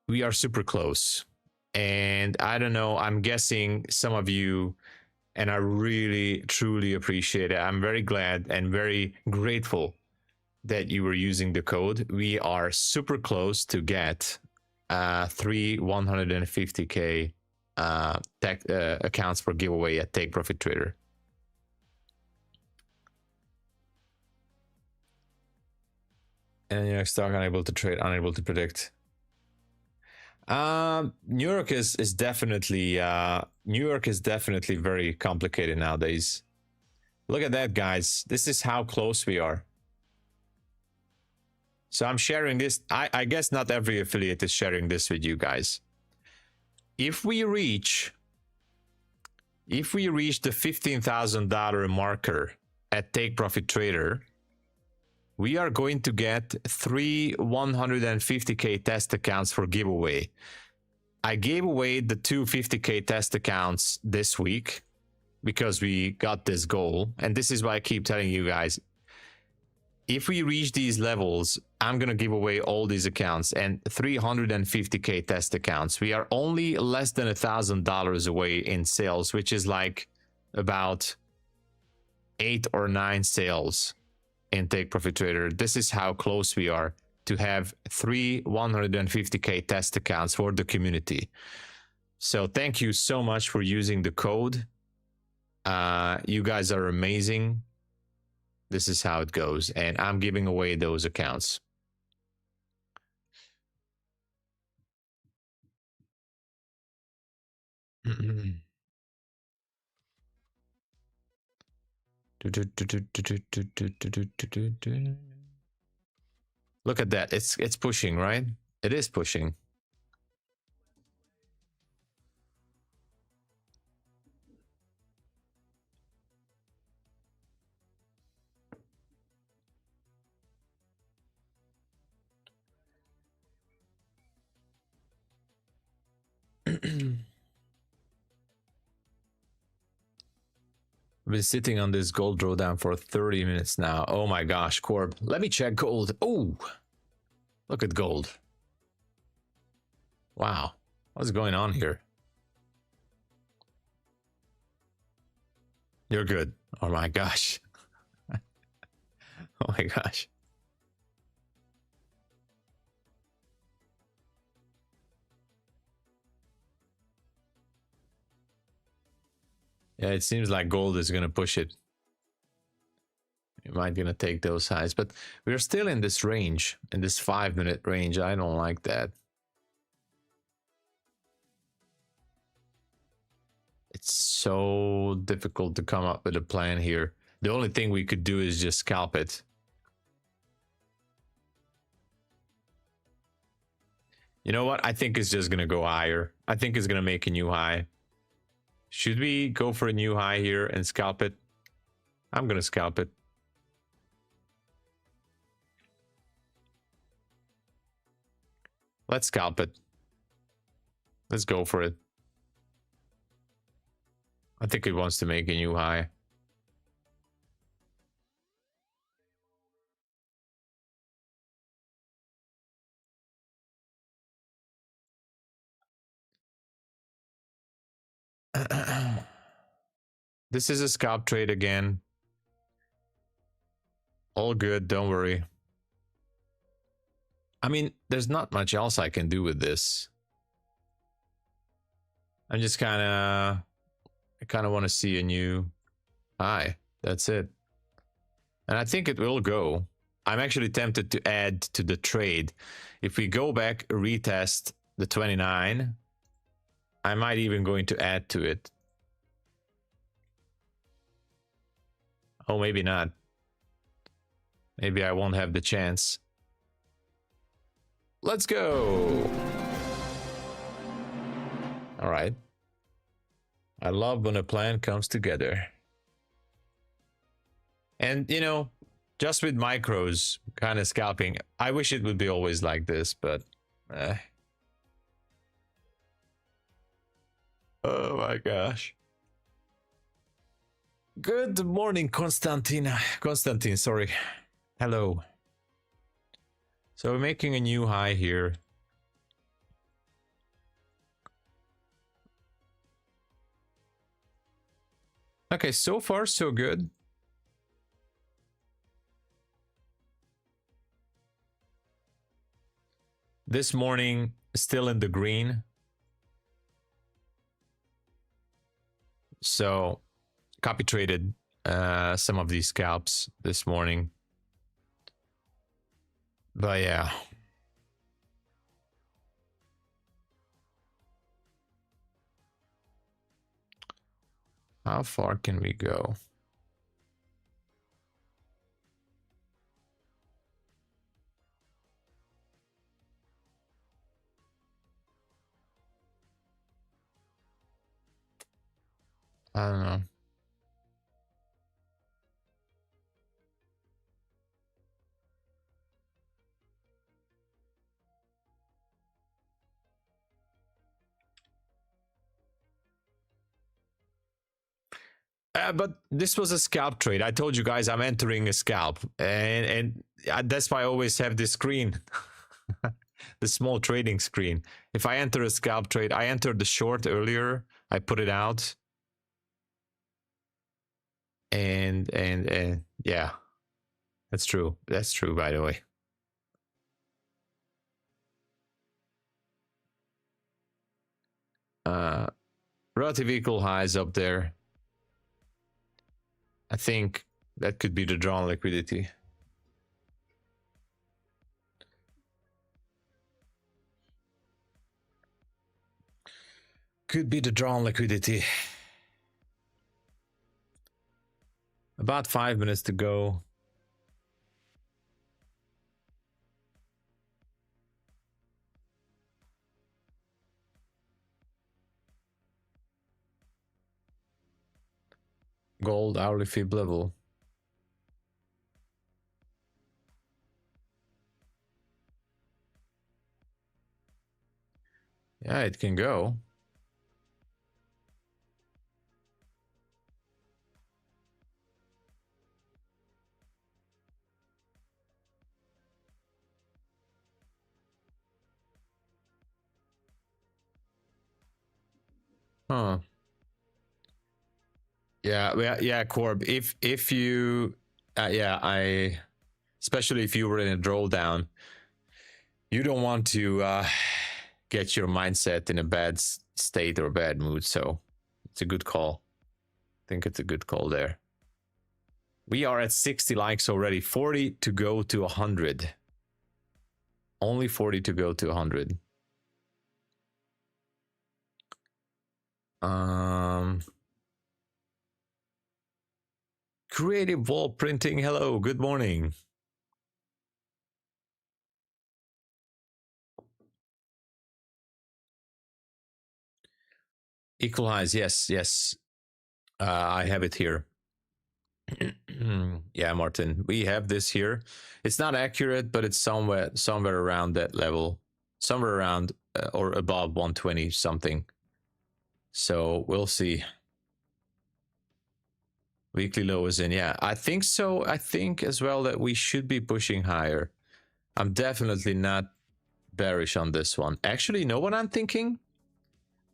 We are super close. And I don't know, I'm guessing some of you, and I really, truly appreciate it. I'm very glad and very grateful that you were using the code. We are super close to get 3 150K accounts for giveaway at Take Profit Trader. And New York stock unable to trade, unable to predict. New York is definitely very complicated nowadays. Look at that, guys. This is how close we are. So I'm sharing this. I guess not every affiliate is sharing this with you guys. If we reach the $15,000 marker at Take Profit Trader, we are going to get 3 150K test accounts for giveaway. I gave away the 2 50K test accounts this week because we got this goal. And this is why I keep telling you guys, if we reach these levels, I'm going to give away all these accounts and 350K test accounts. We are only less than $1,000 away in sales, which is like about 8 or 9 sales in Take Profit Trader. This is how close we are to have 3 150K test accounts for the community. So thank you so much for using the code. You guys are amazing. This is how it goes, and I'm giving away those accounts. Look at that. It's pushing, right? It is pushing. I've been sitting on this gold drawdown for 30 minutes now. Oh my gosh, Corb. Let me check gold. Oh, look at gold. Wow. What's going on here? You're good. Oh my gosh. Oh my gosh. Yeah, it seems like gold is going to push it. It might going to take those highs, but we're still in this range, in this 5-minute range. I don't like that. It's so difficult to come up with a plan here. The only thing we could do is just scalp it. You know what? I think it's just going to go higher. I think it's going to make a new high. Should we go for a new high here and scalp it? I'm going to scalp it. Let's scalp it. Let's go for it. I think it wants to make a new high. This is a scalp trade again. All good, don't worry. I mean, there's not much else I can do with this. I'm just I kind of want to see a new high. That's it. And I think it will go. I'm actually tempted to add to the trade. If we go back, retest the 29, I might even going to add to it. Oh, maybe not. Maybe I won't have the chance. Let's go. All right. I love when a plan comes together. And, you know, just with micros, kind of scalping, I wish it would be always like this, but... Oh my gosh. Good morning, Constantine, sorry. Hello. So we're making a new high here. Okay, so far so good. This morning, still in the green. So, copy traded some of these scalps this morning. But yeah. How far can we go? I don't know. But this was a scalp trade. I told you guys I'm entering a scalp, and that's why I always have this screen, the small trading screen. If I enter a scalp trade, I entered the short earlier. I put it out, and yeah, that's true. That's true, by the way. Relative equal highs up there. I think that could be the drawn liquidity. Could be the drawn liquidity. About 5 minutes to go. Gold hourly fib level. Yeah, it can go. Huh. Yeah, Corb. If you, especially if you were in a drawdown, you don't want to get your mindset in a bad state or bad mood. So it's a good call. I think it's a good call there. We are at 60 likes already. 40 to go to 100. Only 40 to go to 100. Creative wall printing. Hello, good morning. Equalize, yes. I have it here. Yeah, Martin, we have this here. It's not accurate, but it's somewhere around that level, somewhere around or above 120 something. So we'll see. Weekly low is in. Yeah, I think so. I think as well that we should be pushing higher. I'm definitely not bearish on this one. Actually, you know what I'm thinking?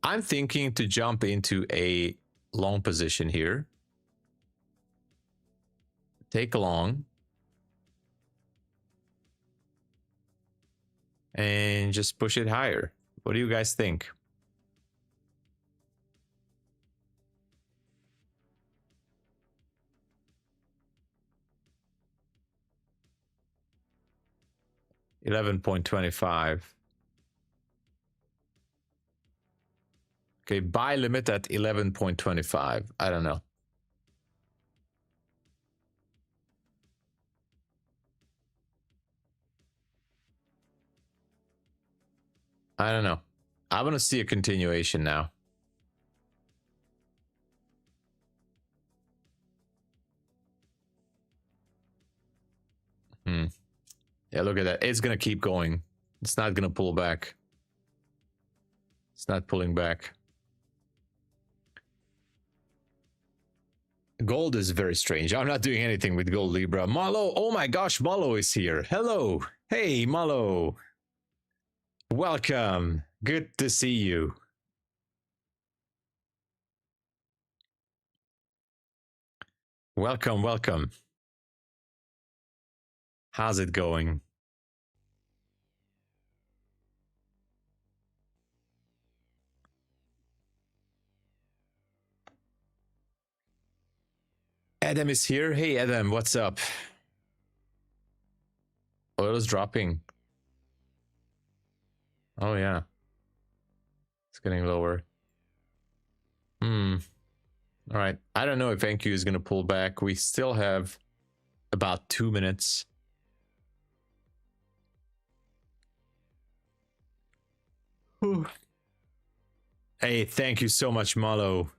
I'm thinking to jump into a long position here. Take a long. And just push it higher. What do you guys think? $11.25. Okay, buy limit at 11.25. I don't know. I don't know. I want to see a continuation now. Yeah, look at that. It's going to keep going. It's not going to pull back. It's not pulling back. Gold is very strange. I'm not doing anything with gold, Libra. Malo, oh my gosh, Malo is here. Hello. Hey, Malo. Welcome. Good to see you. Welcome, welcome. How's it going? Adam is here. Hey, Adam, what's up? Oil is dropping. Oh, yeah. It's getting lower. All right. I don't know if NQ is going to pull back. We still have about 2 minutes. Whew. Hey, thank you so much, Malo,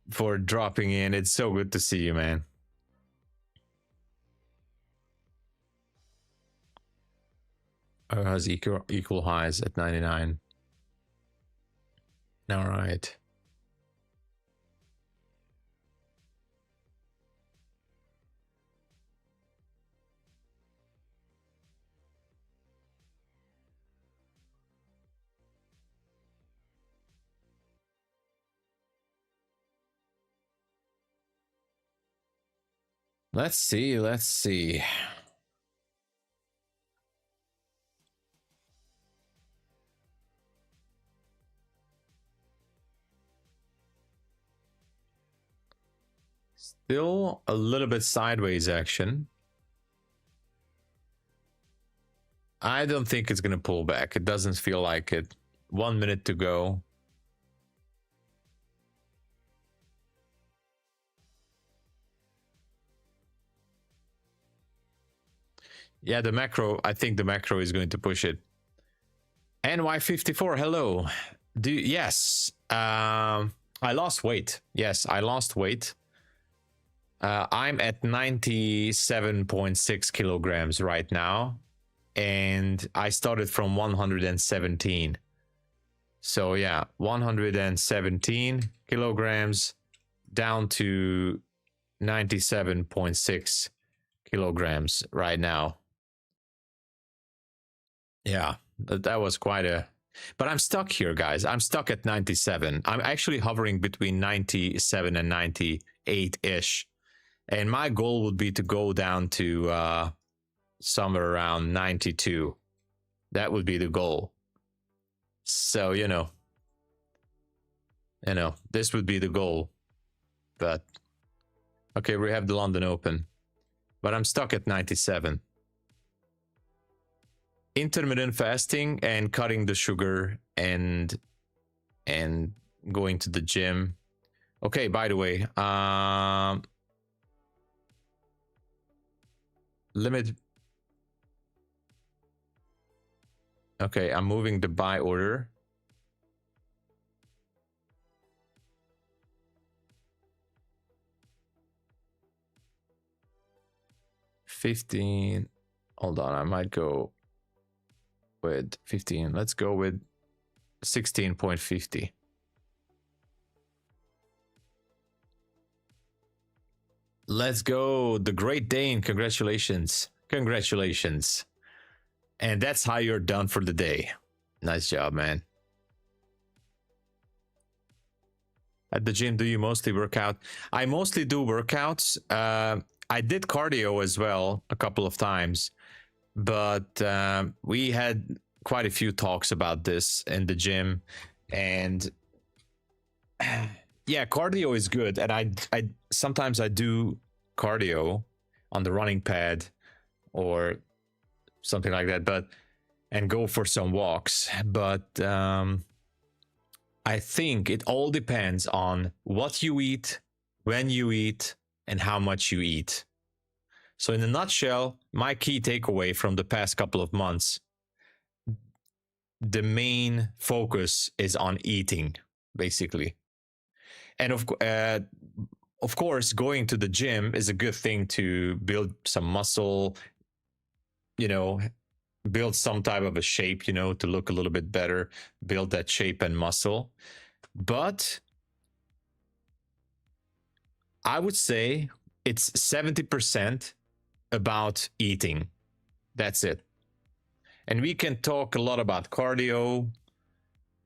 for dropping in. It's so good to see you, man. Has equal highs at 99. All right. Let's see. Let's see. Still a little bit sideways action. I don't think it's going to pull back. It doesn't feel like it. 1 minute to go. Yeah, the macro, I think the macro is going to push it. NY54, hello. Yes. I lost weight. Yes, I lost weight. I'm at 97.6 kilograms right now. And I started from 117. So yeah, 117 kilograms down to 97.6 kilograms right now. Yeah, that was quite a... But I'm stuck here, guys. I'm stuck at 97. I'm actually hovering between 97 and 98 98-ish. And my goal would be to go down to somewhere around 92. That would be the goal. So, you know, this would be the goal. But okay, we have the London Open, but I'm stuck at 97. Intermittent fasting and cutting the sugar and going to the gym. Okay, by the way, limit. Okay, I'm moving the buy order. $15. Hold on, I might go with 15. Let's go with 16.50. Let's go, the Great Dane. Congratulations. Congratulations. And that's how you're done for the day. Nice job, man. At the gym, do you mostly work out? I mostly do workouts. I did cardio as well a couple of times, but we had quite a few talks about this in the gym, and yeah, cardio is good. And I sometimes I do cardio on the running pad or something like that, but and go for some walks. But I think it all depends on what you eat, when you eat, and how much you eat. So in a nutshell, my key takeaway from the past couple of months, the main focus is on eating, basically. And of course, going to the gym is a good thing to build some muscle, you know, build some type of a shape, you know, to look a little bit better, build that shape and muscle. But I would say it's 70% about eating. That's it. And we can talk a lot about cardio,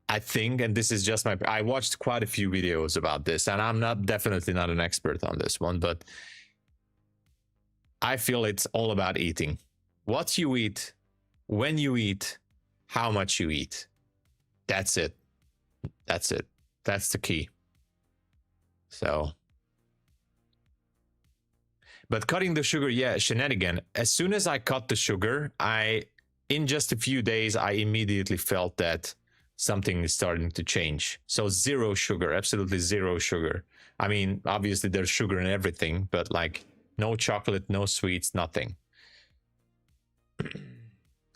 I think, and this is just I watched quite a few videos about this, and I'm definitely not an expert on this one, but I feel it's all about eating. What you eat, when you eat, how much you eat. That's it. That's it. That's the key. So, but cutting the sugar, yeah, shenanigan. As soon as I cut the sugar, in just a few days, I immediately felt that something is starting to change. So 0 sugar, absolutely 0 sugar. I mean, obviously there's sugar in everything, but like no chocolate, no sweets, nothing.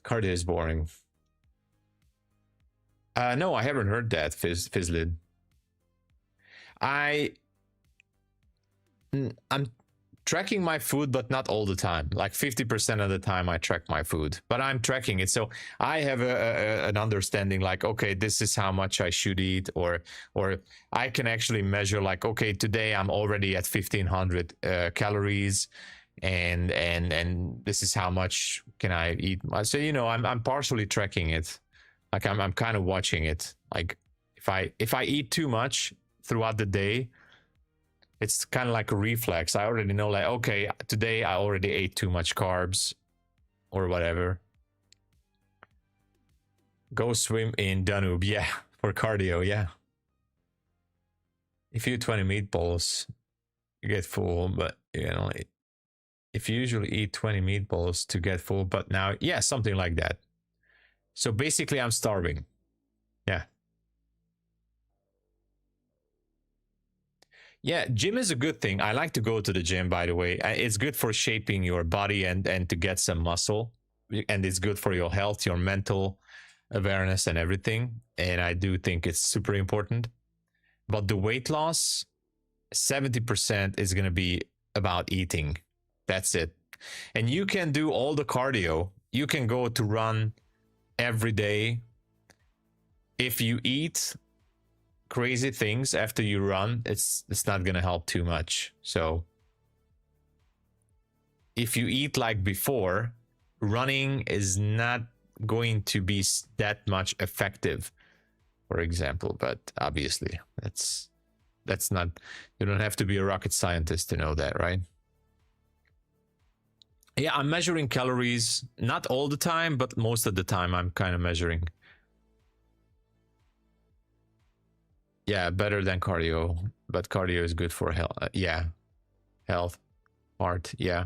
Cardio is boring. No, I haven't heard that, Fizzlid. I'm tracking my food, but not all the time. Like 50% of the time I track my food, but I'm tracking it. So I have an understanding like, okay, this is how much I should eat, or I can actually measure like, okay, today I'm already at 1500 calories, and this is how much can I eat. So, you know, I'm partially tracking it. Like I'm kind of watching it. Like if I eat too much throughout the day, it's kind of like a reflex. I already know, like, okay, today I already ate too much carbs or whatever. Go swim in Danube. Yeah, for cardio. Yeah. If you eat 20 meatballs, you get full, but you know, if you usually eat 20 meatballs to get full, but now, yeah, something like that. So basically I'm starving. Yeah. Yeah, gym is a good thing. I like to go to the gym, by the way. It's good for shaping your body and to get some muscle. And it's good for your health, your mental awareness and everything. And I do think it's super important. But the weight loss, 70% is going to be about eating. That's it. And you can do all the cardio. You can go to run every day. If you eat crazy things after you run, it's not gonna help too much. So if you eat like before, running is not going to be that much effective, for example. But obviously that's That's not, you don't have to be a rocket scientist to know that, right? Yeah, I'm measuring calories, not all the time, but most of the time I'm kind of measuring. Yeah, better than cardio, but cardio is good for health. Yeah, health part, yeah.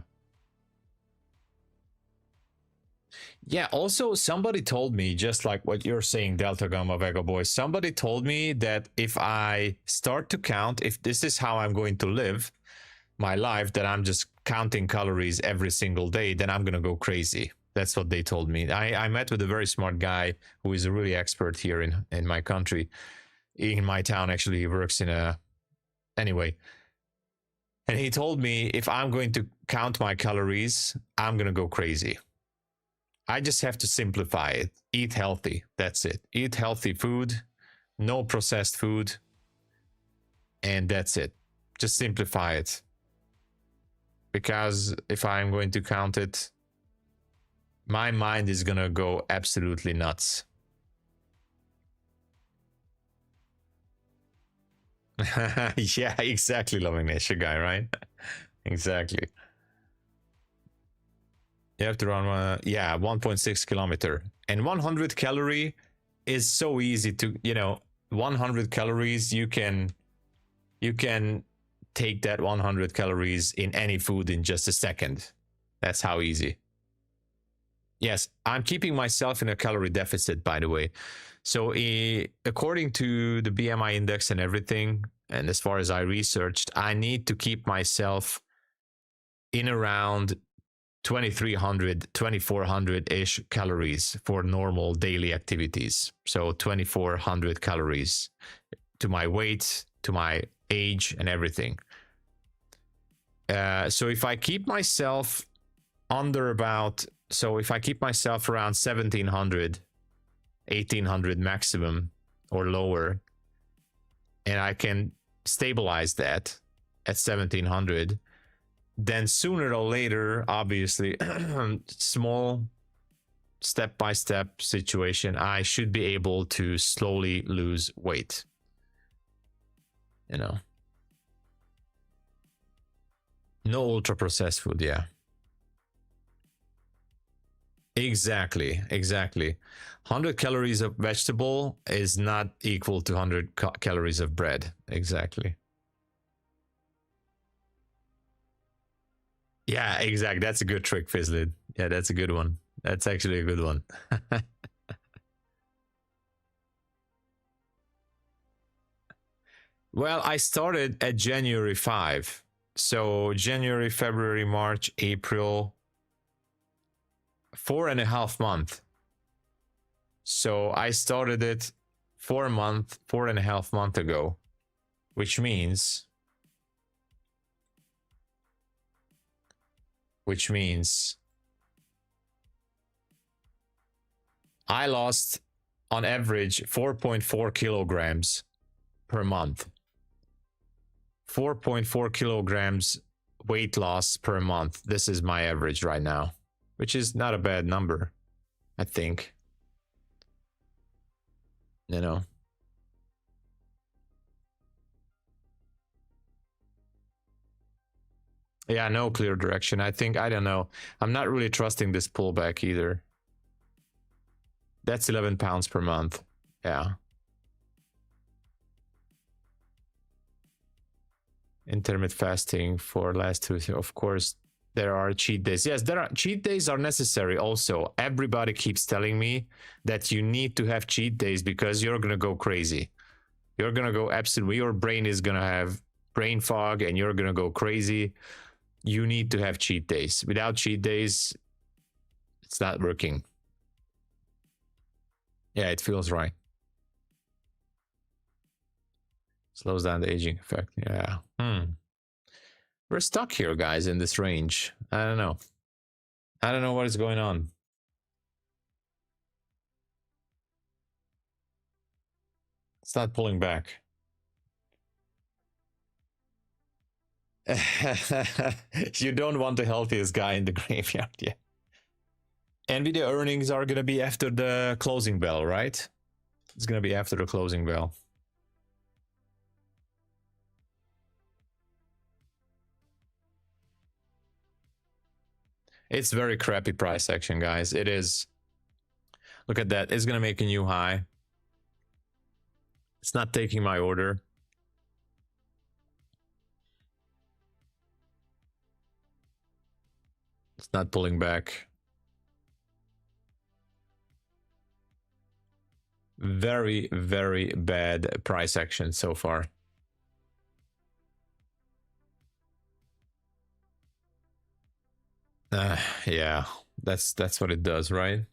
Yeah, also somebody told me, just like what you're saying, Delta Gamma Vega Boys, somebody told me that if I start to count, if this is how I'm going to live my life, that I'm just counting calories every single day, then I'm gonna go crazy. That's what they told me. I met with a very smart guy who is a really expert here in my country, in my town. Actually, he works in a, anyway, and he told me if I'm going to count my calories, I'm gonna go crazy. I just have to simplify it. Eat healthy. That's it. Eat healthy food, no processed food, and that's it. Just simplify it. Because if I'm going to count it, my mind is gonna go absolutely nuts. Yeah, exactly, Loving Nature guy, right? Exactly. You have to run, yeah, 1.6 kilometer. And 100 calorie is so easy to, 100 calories, you can take that 100 calories in any food in just a second. That's how easy. Yes, I'm keeping myself in a calorie deficit, by the way. So according to the BMI index and everything, and as far as I researched, I need to keep myself in around 2300, 2400-ish calories for normal daily activities. So 2400 calories to my weight, to my age, and everything. So if I keep myself under about, so if I keep myself around 1700, 1800 maximum or lower, and I can stabilize that at 1700, then sooner or later, obviously, small step-by-step situation, I should be able to slowly lose weight. No ultra-processed food, yeah. Exactly. 100 calories of vegetable is not equal to 100 calories of bread. Exactly. Yeah, exactly. That's a good trick, Fizzlid. Yeah, that's a good one. That's actually a good one. Well, I started at January 5. So January, February, March, April, 4.5 months. So I started it 4.5 months ago, which means I lost on average 4.4 kilograms per month. 4.4 kilograms weight loss per month. This is my average right now, which is not a bad number, I think. Yeah, no clear direction. I don't know. I'm not really trusting this pullback either. That's 11 pounds per month. Yeah. Intermittent fasting for last 2, of course. There are cheat days. Yes, cheat days are necessary also. Everybody keeps telling me that you need to have cheat days because you're going to go crazy. You're going to go absolutely, your brain is going to have brain fog and you're going to go crazy. You need to have cheat days. Without cheat days, it's not working. Yeah, it feels right. Slows down the aging effect. Yeah. We're stuck here, guys, in this range. I don't know. I don't know what is going on. It's not pulling back. You don't want the healthiest guy in the graveyard, yeah. Nvidia earnings are gonna be after the closing bell, right? It's gonna be after the closing bell. It's very crappy price action, guys. It is. Look at that. It's going to make a new high. It's not taking my order. It's not pulling back. Very, very bad price action so far. Yeah, that's what it does, right?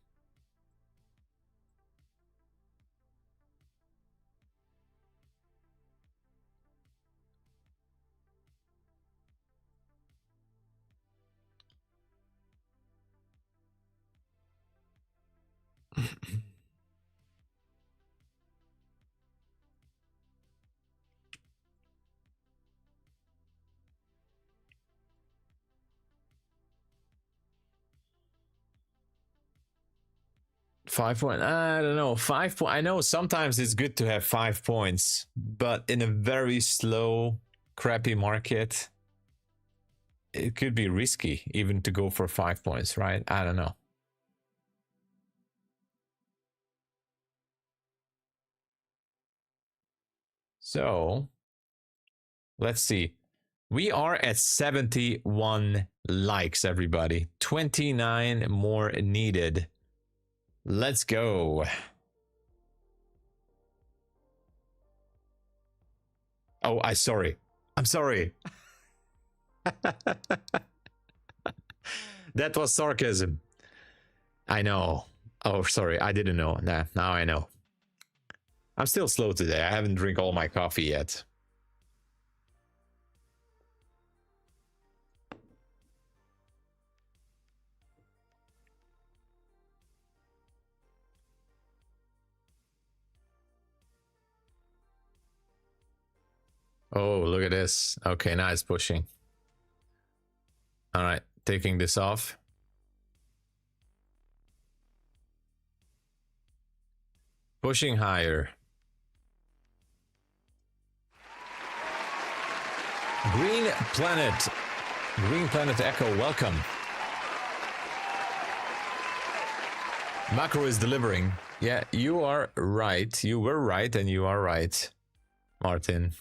I don't know. 5 point. I know sometimes it's good to have 5 points, but in a very slow, crappy market, it could be risky even to go for 5 points, right? I don't know. So let's see. We are at 71 likes, everybody. 29 more needed. Let's go. Oh, I'm sorry. That was sarcasm. I know. Oh, sorry. I didn't know. Nah, now I know. I'm still slow today. I haven't drank all my coffee yet. Oh, look at this. Okay, now it's pushing. All right, taking this off. Pushing higher. Green Planet Echo, welcome. Macro is delivering. Yeah, you are right. You were right and you are right, Martin.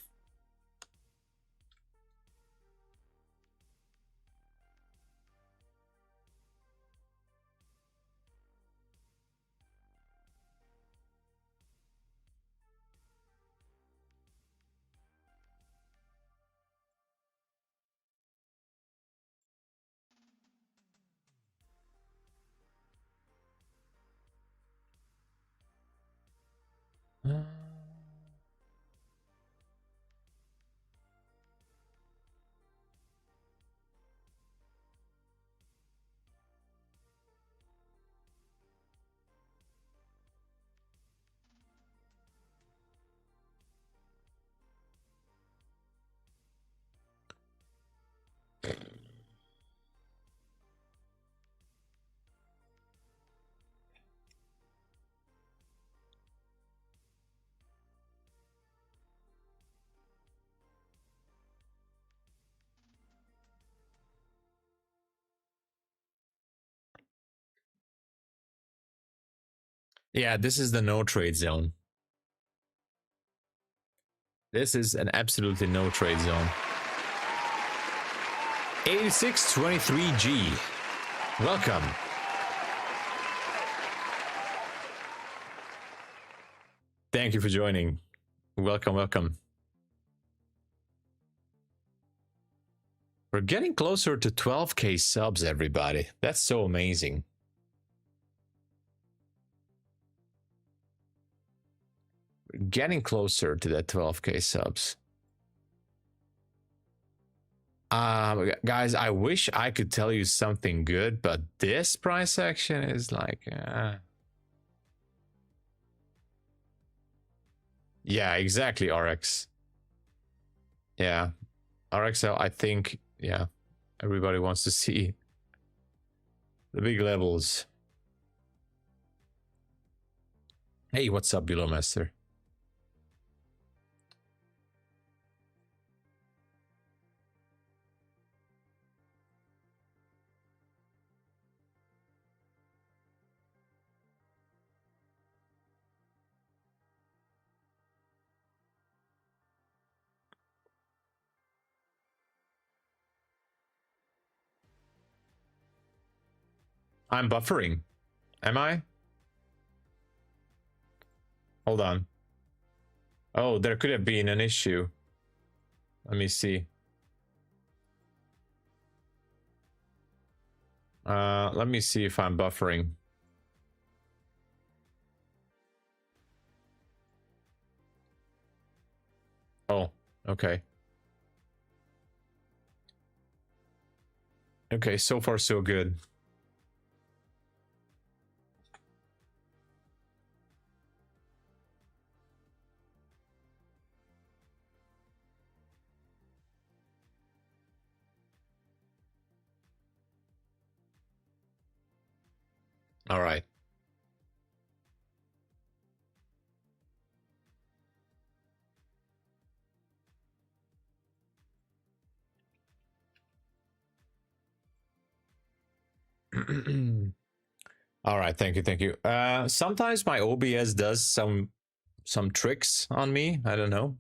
Yeah, this is the no trade zone. This is an absolutely no trade zone. 8623G. Welcome. Thank you for joining. Welcome, welcome. We're getting closer to 12K subs, everybody. That's so amazing. We're getting closer to that 12K subs. Guys, I wish I could tell you something good, but this price action is like... Yeah, exactly, RX. Yeah, RXL, I think, yeah, everybody wants to see the big levels. Hey, what's up, Below Master? I'm buffering. Am I? Hold on. Oh, there could have been an issue. Let me see. Let me see if I'm buffering. Oh, okay. Okay, so far so good. All right. All right, thank you, thank you. Sometimes my OBS does some tricks on me. I don't know.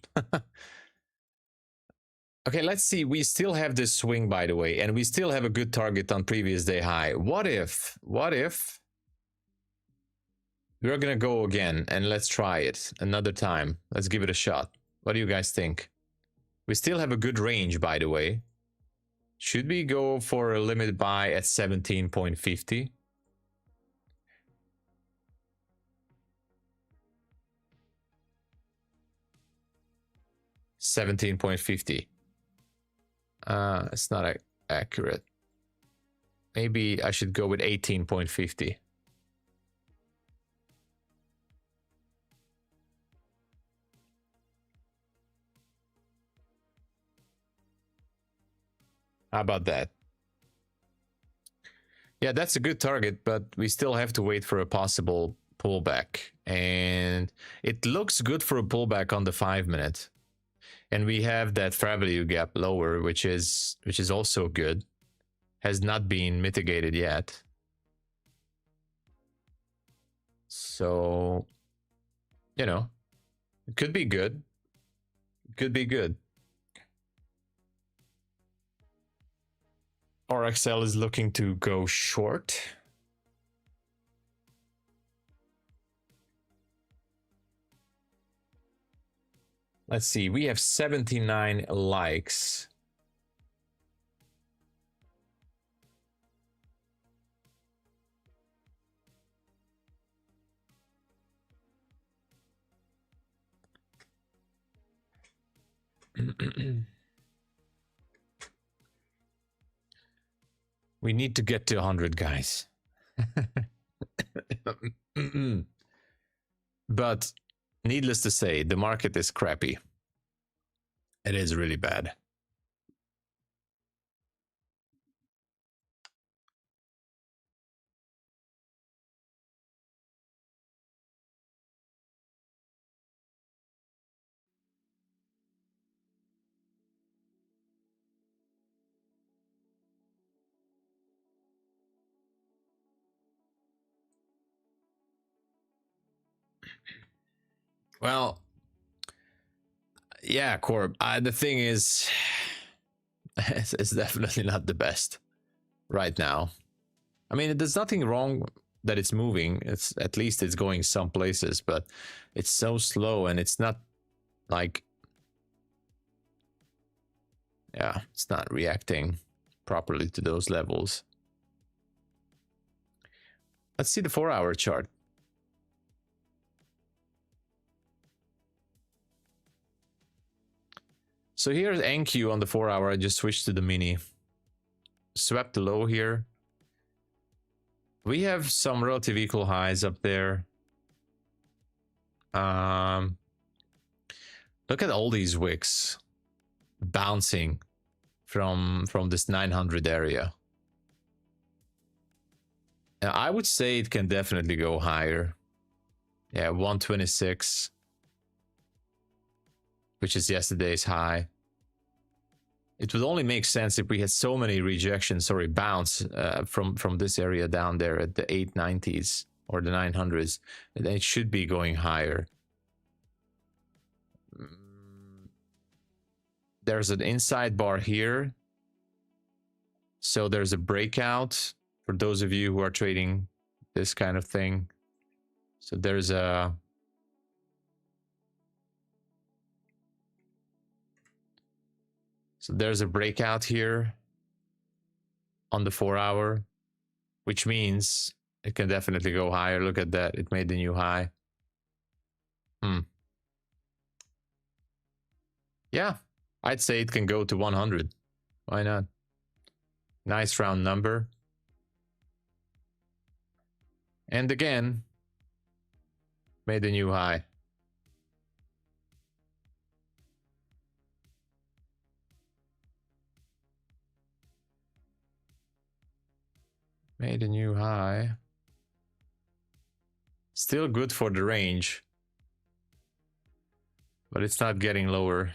Okay, let's see. We still have this swing, by the way, and we still have a good target on previous day high. What if we're gonna go again and let's try it another time? Let's give it a shot. What do you guys think? We still have a good range, by the way. Should we go for a limit buy at 17.50? $17.50. It's not accurate. Maybe I should go with 18.50. How about that? Yeah, that's a good target, but we still have to wait for a possible pullback. And it looks good for a pullback on the 5-minute. And we have that fair value gap lower, which is also good. Has not been mitigated yet. So, you know, it could be good. It could be good. RXL is looking to go short. Let's see, we have 79 likes. We need to get to 100, guys. But needless to say, the market is crappy. It is really bad. Well, yeah, Corb. The thing is, it's definitely not the best right now. I mean, there's nothing wrong that it's moving. It's at least it's going some places, but it's so slow and it's not like, yeah, it's not reacting properly to those levels. Let's see the 4-hour chart. So here's NQ on the 4-hour. I just switched to the mini. Swept the low here. We have some relative equal highs up there. Look at all these wicks bouncing from this 900 area. And I would say it can definitely go higher. Yeah, 126, which is yesterday's high. It would only make sense if we had so many rejections, sorry, bounce from this area down there at the 890s or the 900s. And then it should be going higher. There's an inside bar here. So there's a breakout for those of you who are trading this kind of thing. So there's a breakout here on the 4-hour, which means it can definitely go higher. Look at that, it made the new high. Yeah, I'd say it can go to 100. Why not? Nice round number. And again, made a new high. Made a new high. Still good for the range, but it's not getting lower.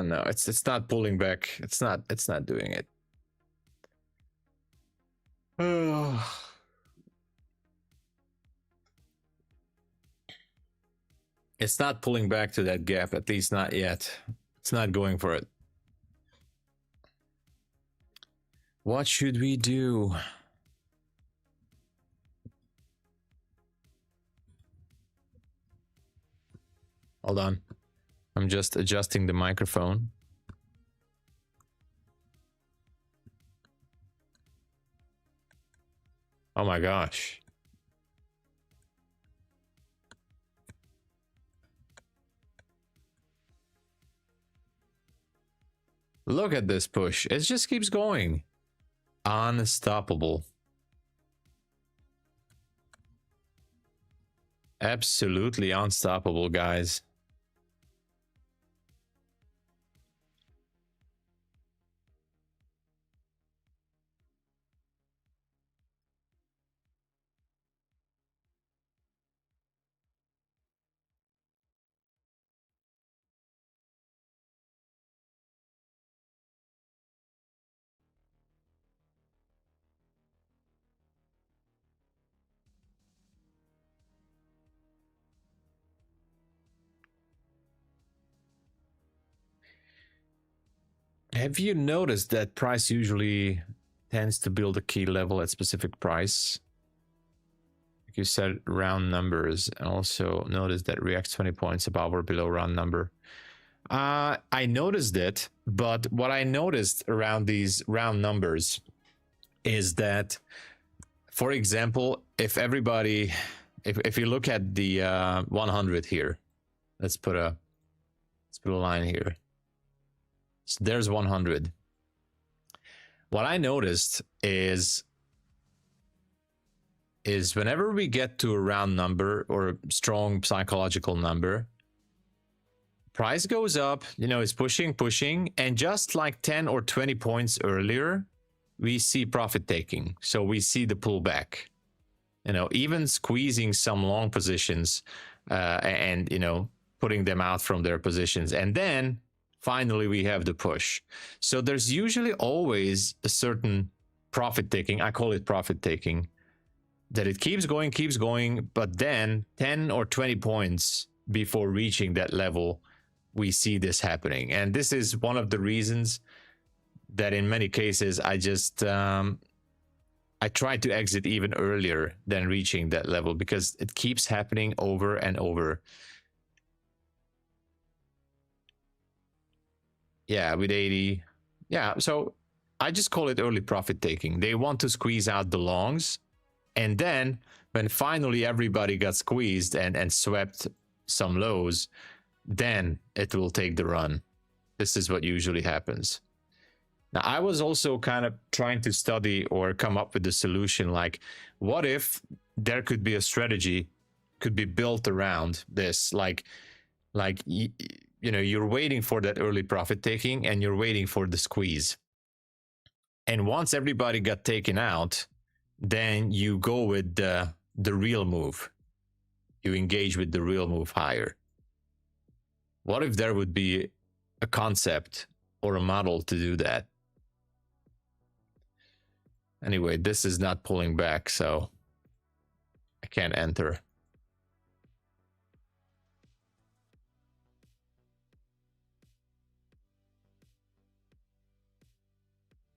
No, it's not pulling back. It's not doing it. It's not pulling back to that gap, at least not yet. It's not going for it. What should we do? Hold on. I'm just adjusting the microphone. Oh my gosh. Look at this push. It just keeps going. Unstoppable. Absolutely unstoppable, guys. Have you noticed that price usually tends to build a key level at specific price? Like you said, round numbers, and also notice that reacts 20 points above or below round number. I noticed it, but what I noticed around these round numbers is that, for example, if you look at the 100 here, let's put a line here. So there's 100. What I noticed is whenever we get to a round number or a strong psychological number, price goes up, you know, it's pushing, and just like 10 or 20 points earlier, we see profit taking. So we see the pullback, you know, even squeezing some long positions and, you know, putting them out from their positions. And then finally we have the push. So there's usually always a certain profit taking. I call it profit taking, that it keeps going, but then 10 or 20 points before reaching that level, we see this happening. And this is one of the reasons that in many cases I just I try to exit even earlier than reaching that level, because it keeps happening over and over. Yeah, with 80. Yeah, so I just call it early profit taking. They want to squeeze out the longs, and then when finally everybody got squeezed and swept some lows, then it will take the run. This is what usually happens. Now, I was also kind of trying to study or come up with a solution, like, what if there could be a strategy could be built around this, like you know, you're waiting for that early profit taking and you're waiting for the squeeze. And once everybody got taken out, then you go with the real move. You engage with the real move higher. What if there would be a concept or a model to do that? Anyway, this is not pulling back, so I can't enter.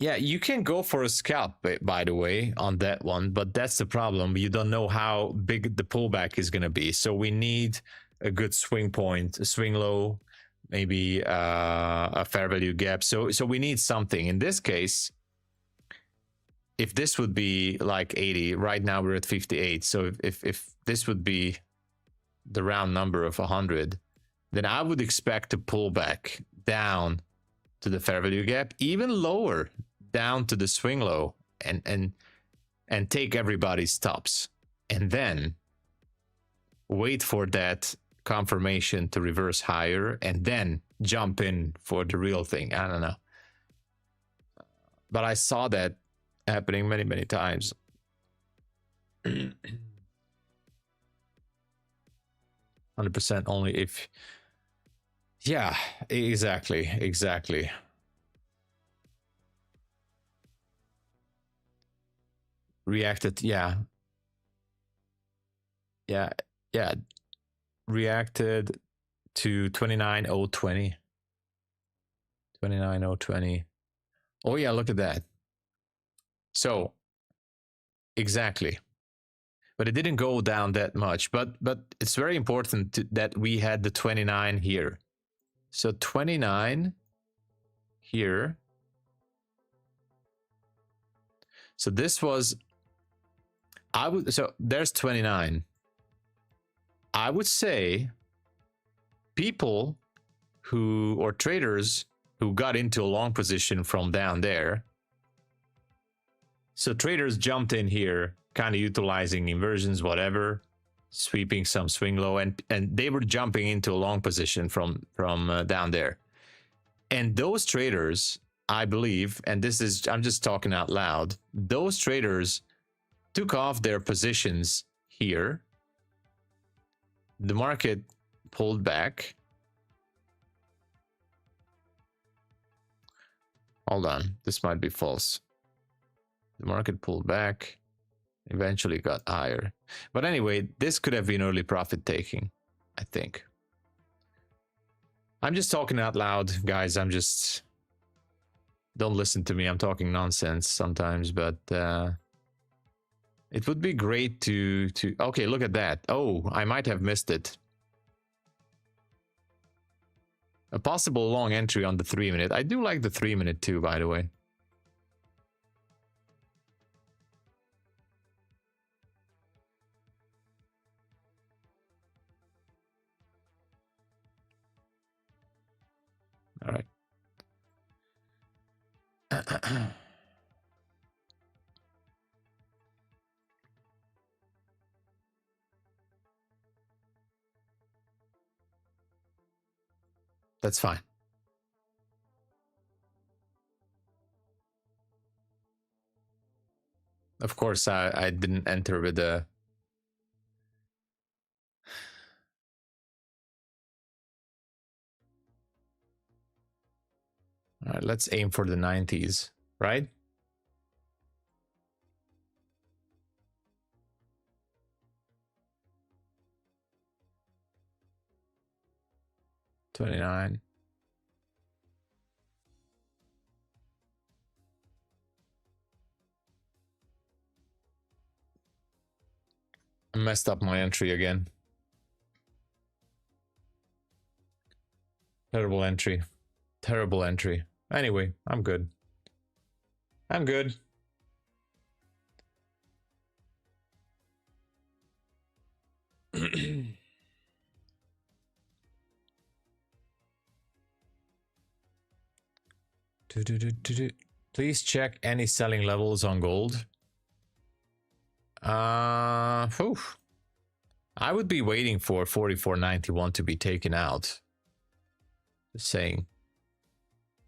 Yeah, you can go for a scalp, by the way, on that one, but that's the problem. You don't know how big the pullback is going to be. So we need a good swing point, a swing low, maybe a fair value gap. So we need something. In this case, if this would be like 80, right now we're at 58. So if this would be the round number of 100, then I would expect a pullback down to the fair value gap, even lower down to the swing low, and take everybody's stops, and then wait for that confirmation to reverse higher, and then jump in for the real thing. I don't know, but I saw that happening many times. 100% only if, yeah, exactly. Reacted, yeah, reacted to 29,020. 29,020. Oh yeah, look at that. So exactly, but it didn't go down that much. But it's very important that we had the 29 here. So 29 here. So this was, so there's 29. I would say people who, or traders who got into a long position from down there. So traders jumped in here, kind of utilizing inversions, whatever, sweeping some swing low, and they were jumping into a long position from down there. And those traders, I believe, and this is, I'm just talking out loud, those traders took off their positions here. The market pulled back. Hold on, this might be false. The market pulled back, eventually got higher. But anyway, this could have been early profit taking, I think. I'm just talking out loud, guys. I'm just, don't listen to me. I'm talking nonsense sometimes, but it would be great to okay, look at that. Oh, I might have missed it. A possible long entry on the 3-minute. I do like the 3-minute too, by the way. All right. That's fine. Of course, I didn't enter with a... All right, let's aim for the 90s, right? $29. I messed up my entry again. Terrible entry. Terrible entry. Anyway, I'm good. I'm good. Please check any selling levels on gold. I would be waiting for 44.91 to be taken out. Just saying.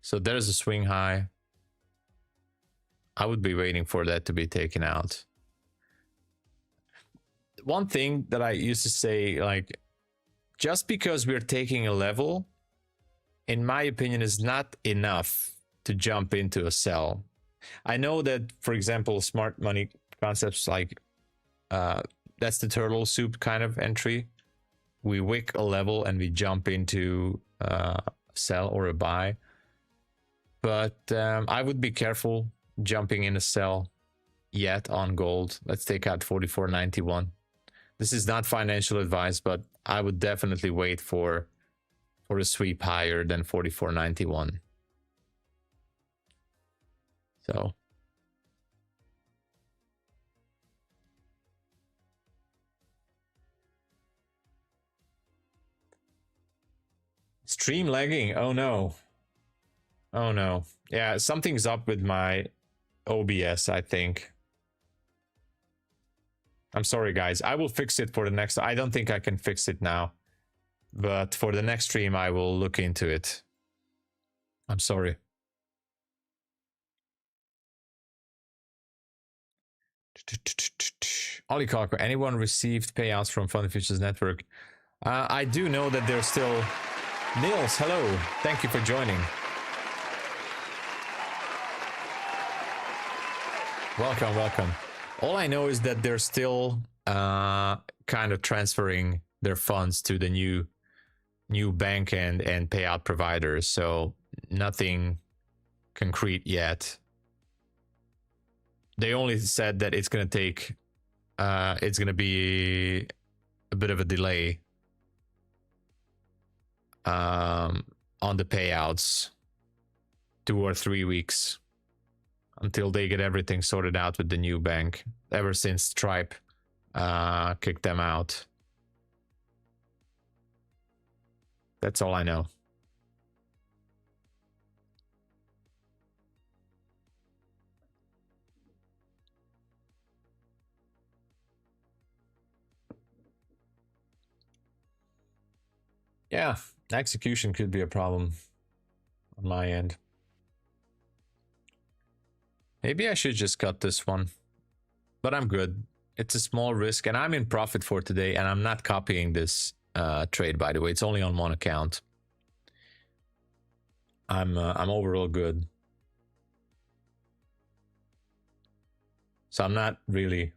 So there's a swing high. I would be waiting for that to be taken out. One thing that I used to say, like, just because we're taking a level, in my opinion, is not enough to jump into a sell. I know that, for example, smart money concepts like that's the turtle soup kind of entry. We wick a level and we jump into a sell or a buy. But I would be careful jumping in a sell yet on gold. Let's take out 44.91. This is not financial advice, but I would definitely wait for a sweep higher than 44.91. So stream lagging. Oh no. Oh no. Yeah, something's up with my OBS, I think. I'm sorry, guys. I will fix it for the next. I don't think I can fix it now, but for the next stream, I will look into it. I'm sorry. Ollie Cocker, anyone received payouts from FundedFutures Network? I do know that there's still... Nils, hello. Thank you for joining. Welcome, welcome. All I know is that they're still kind of transferring their funds to the new bank and payout providers. So nothing concrete yet. They only said that it's going to take, it's going to be a bit of a delay on the payouts, 2 or 3 weeks until they get everything sorted out with the new bank, ever since Stripe kicked them out. That's all I know. Yeah, execution could be a problem on my end. Maybe I should just cut this one, but I'm good. It's a small risk and I'm in profit for today, and I'm not copying this trade, by the way. It's only on one account. I'm overall good. So I'm not really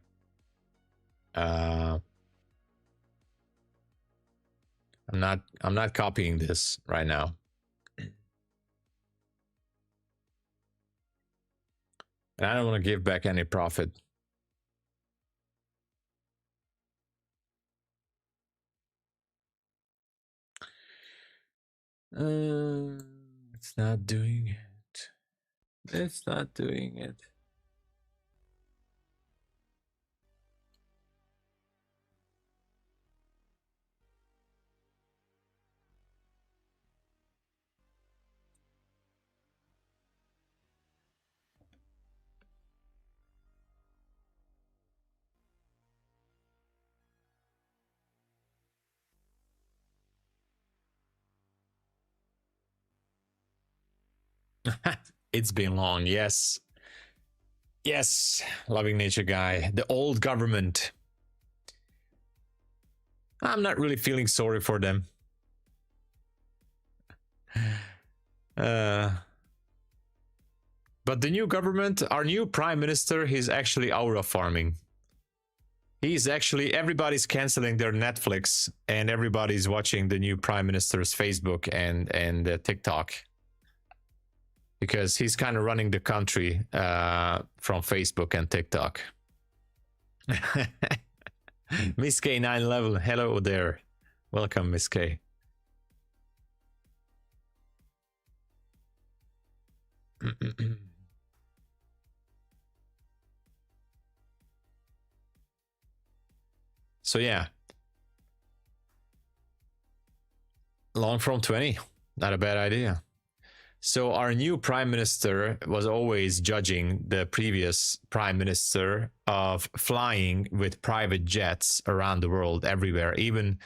I'm not copying this right now. And I don't want to give back any profit. It's not doing it. It's not doing it. It's been long, yes. Yes, loving nature guy. The old government. I'm not really feeling sorry for them. But the new government, our new prime minister, he's actually aura farming. He's actually, everybody's canceling their Netflix and everybody's watching the new prime minister's Facebook and TikTok. Because he's kind of running the country from Facebook and TikTok. Miss K 911, hello there. Welcome, Miss K. So yeah. Long from 20, not a bad idea. So our new prime minister was always judging the previous prime minister of flying with private jets around the world, everywhere. Even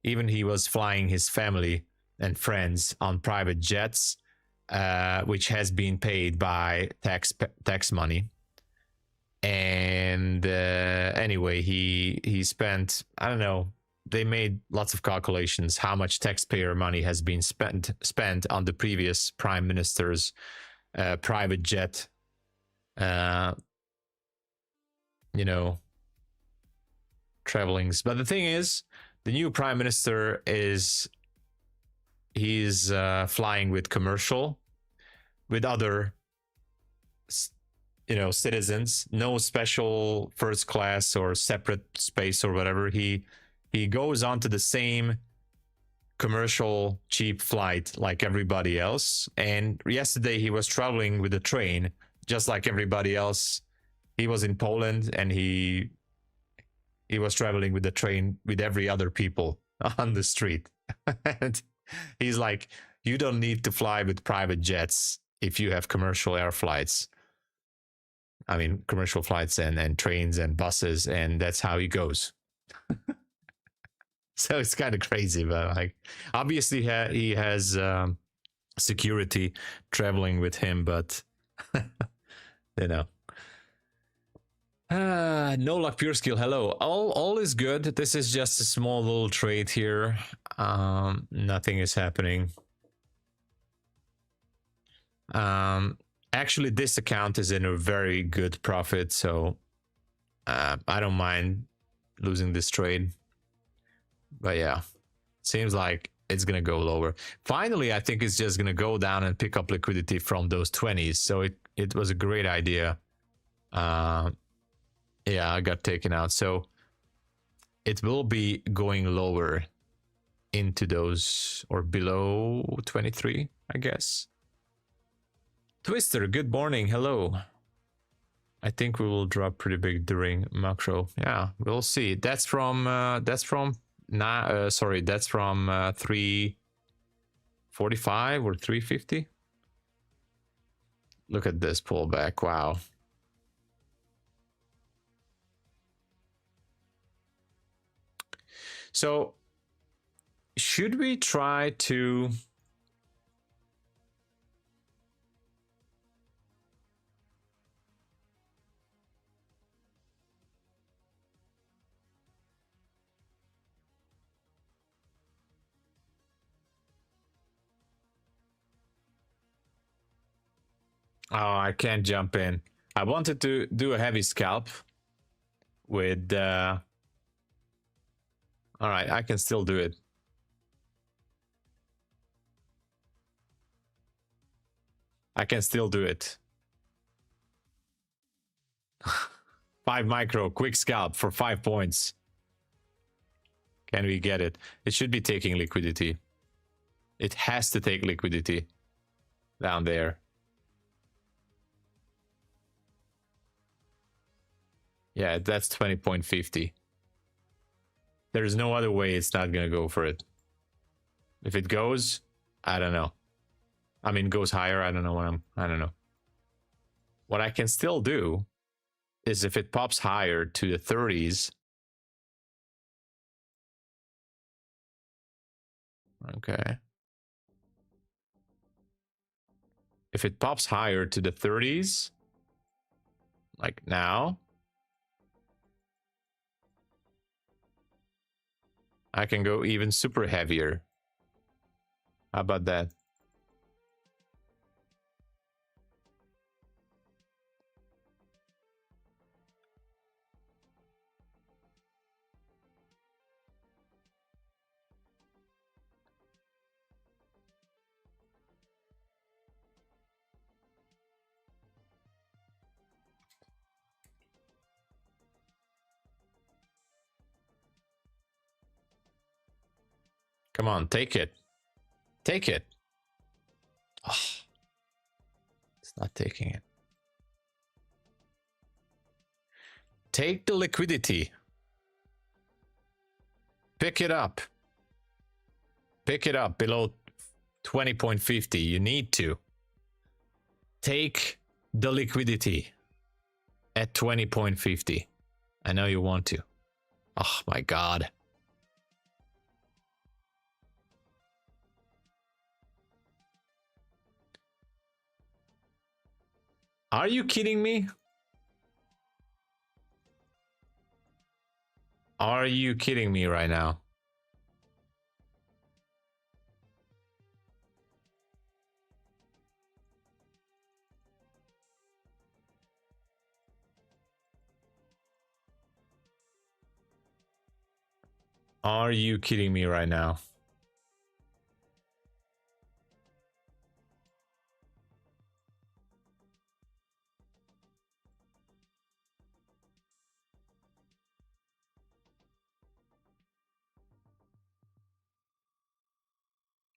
he was flying his family and friends on private jets, which has been paid by tax money. And anyway, he spent, I don't know, they made lots of calculations how much taxpayer money has been spent on the previous prime minister's private jet, you know, travelings. But the thing is, the new prime minister he's flying with commercial, with other, you know, citizens. No special first class or separate space or whatever. He goes onto the same commercial cheap flight like everybody else. And yesterday he was traveling with the train just like everybody else. He was in Poland and he was traveling with the train with every other people on the street. And he's like, you don't need to fly with private jets if you have commercial air flights. I mean, commercial flights and trains and buses, and that's how he goes. So it's kind of crazy, but like, obviously he has security traveling with him, but you know. No luck, pure skill. Hello. All is good. This is just a small little trade here. Nothing is happening. Actually, this account is in a very good profit, so I don't mind losing this trade. But yeah, seems like it's gonna go lower. Finally, I think it's just gonna go down and pick up liquidity from those 20s. So it was a great idea. Yeah, I got taken out. So it will be going lower into those, or below 23, I guess. Twister, good morning. Hello. I think we will drop pretty big during macro. Yeah, we'll see. That's from 345 or 350. Look at this pullback. Wow. So should we try to I can't jump in. I wanted to do a heavy scalp with all right, I can still do it. I can still do it. 5 micro, quick scalp for 5 points. Can we get it? It should be taking liquidity. It has to take liquidity down there. Yeah, that's 20.50. There's no other way it's not gonna go for it. If it goes, I don't know. I mean, goes higher, I don't know what I don't know. What I can still do is if it pops higher to the 30s. Okay. If it pops higher to the 30s, like now, I can go even super heavier. How about that? Come on, take it. Take it. Oh, it's not taking it. Take the liquidity. Pick it up. Pick it up below 20.50. You need to. Take the liquidity at 20.50. I know you want to. Oh my God. Are you kidding me? Are you kidding me right now? Are you kidding me right now?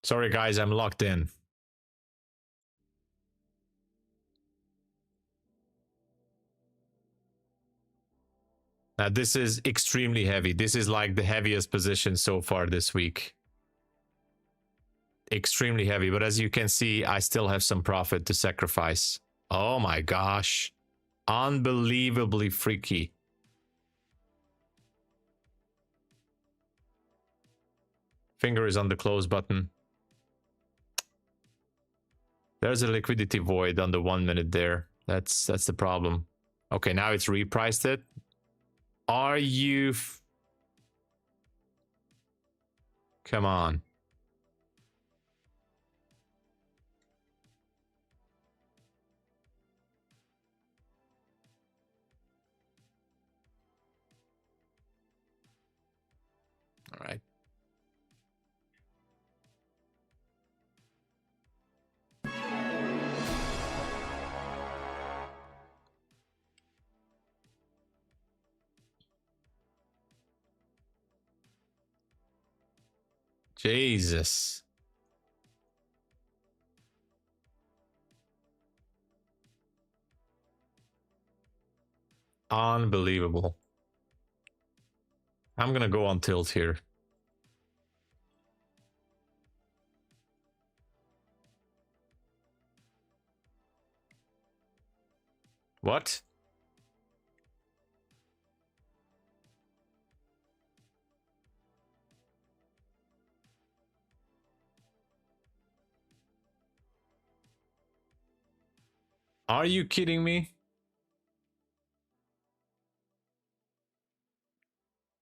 Sorry guys, I'm locked in. Now this is extremely heavy. This is like the heaviest position so far this week. Extremely heavy, but as you can see, I still have some profit to sacrifice. Oh my gosh. Unbelievably freaky. Finger is on the close button. There's a liquidity void on the 1 minute there. That's the problem. Okay, now it's repriced it. Are you... Come on. All right. Jesus. Unbelievable. I'm gonna go on tilt here. What? Are you kidding me?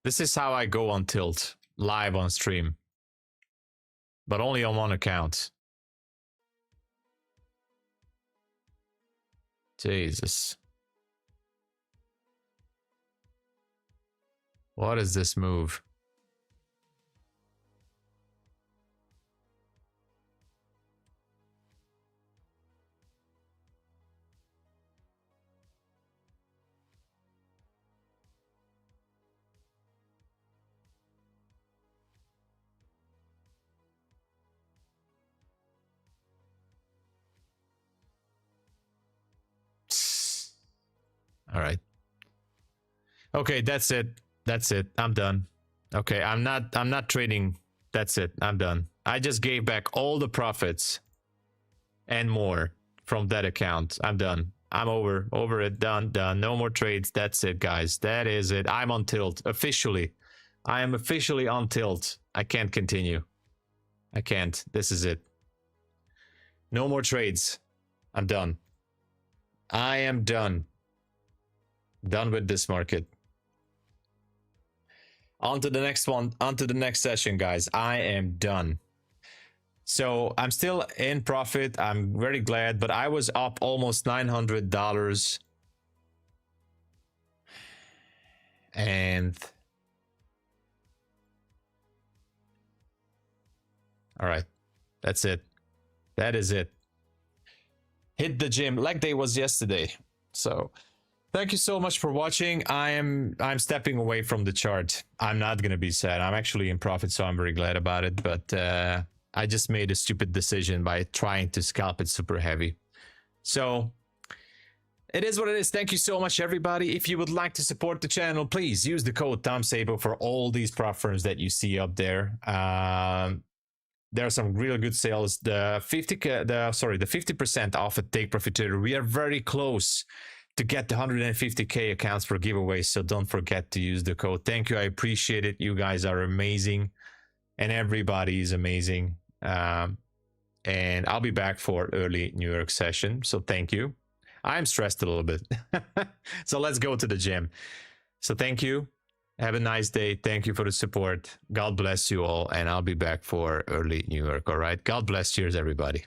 This is how I go on tilt, live on stream. But only on one account. Jesus. What is this move? All right. Okay, that's it. That's it. I'm done. Okay, I'm not trading. That's it. I'm done. I just gave back all the profits and more from that account. I'm done. I'm over it. Done. No more trades. That's it, guys. That is it. I'm on tilt officially. I am officially on tilt. I can't continue. I can't. This is it. No more trades. I'm done. I am done. Done with this market. On to the next one. On to the next session, guys. I am done. So I'm still in profit. I'm very glad, but I was up almost $900. And all right, that's it. That is it. Hit the gym like day was yesterday. So thank you so much for watching. I'm stepping away from the chart. I'm not gonna be sad. I'm actually in profit, so I'm very glad about it. But I just made a stupid decision by trying to scalp it super heavy. So it is what it is. Thank you so much, everybody. If you would like to support the channel, please use the code TOMSABO for all these prop firms that you see up there. There are some real good sales. The 50% off a take profit trader. We are very close to get the 150k accounts for giveaways, so don't forget to use the code. Thank you. I appreciate it. You guys are amazing, and everybody is amazing. And I'll be back for early New York session, so thank you. I'm stressed a little bit. So let's go to the gym. So thank you. Have a nice day. Thank you for the support. God bless you all, and I'll be back for early New York. All right. God bless. Cheers, everybody.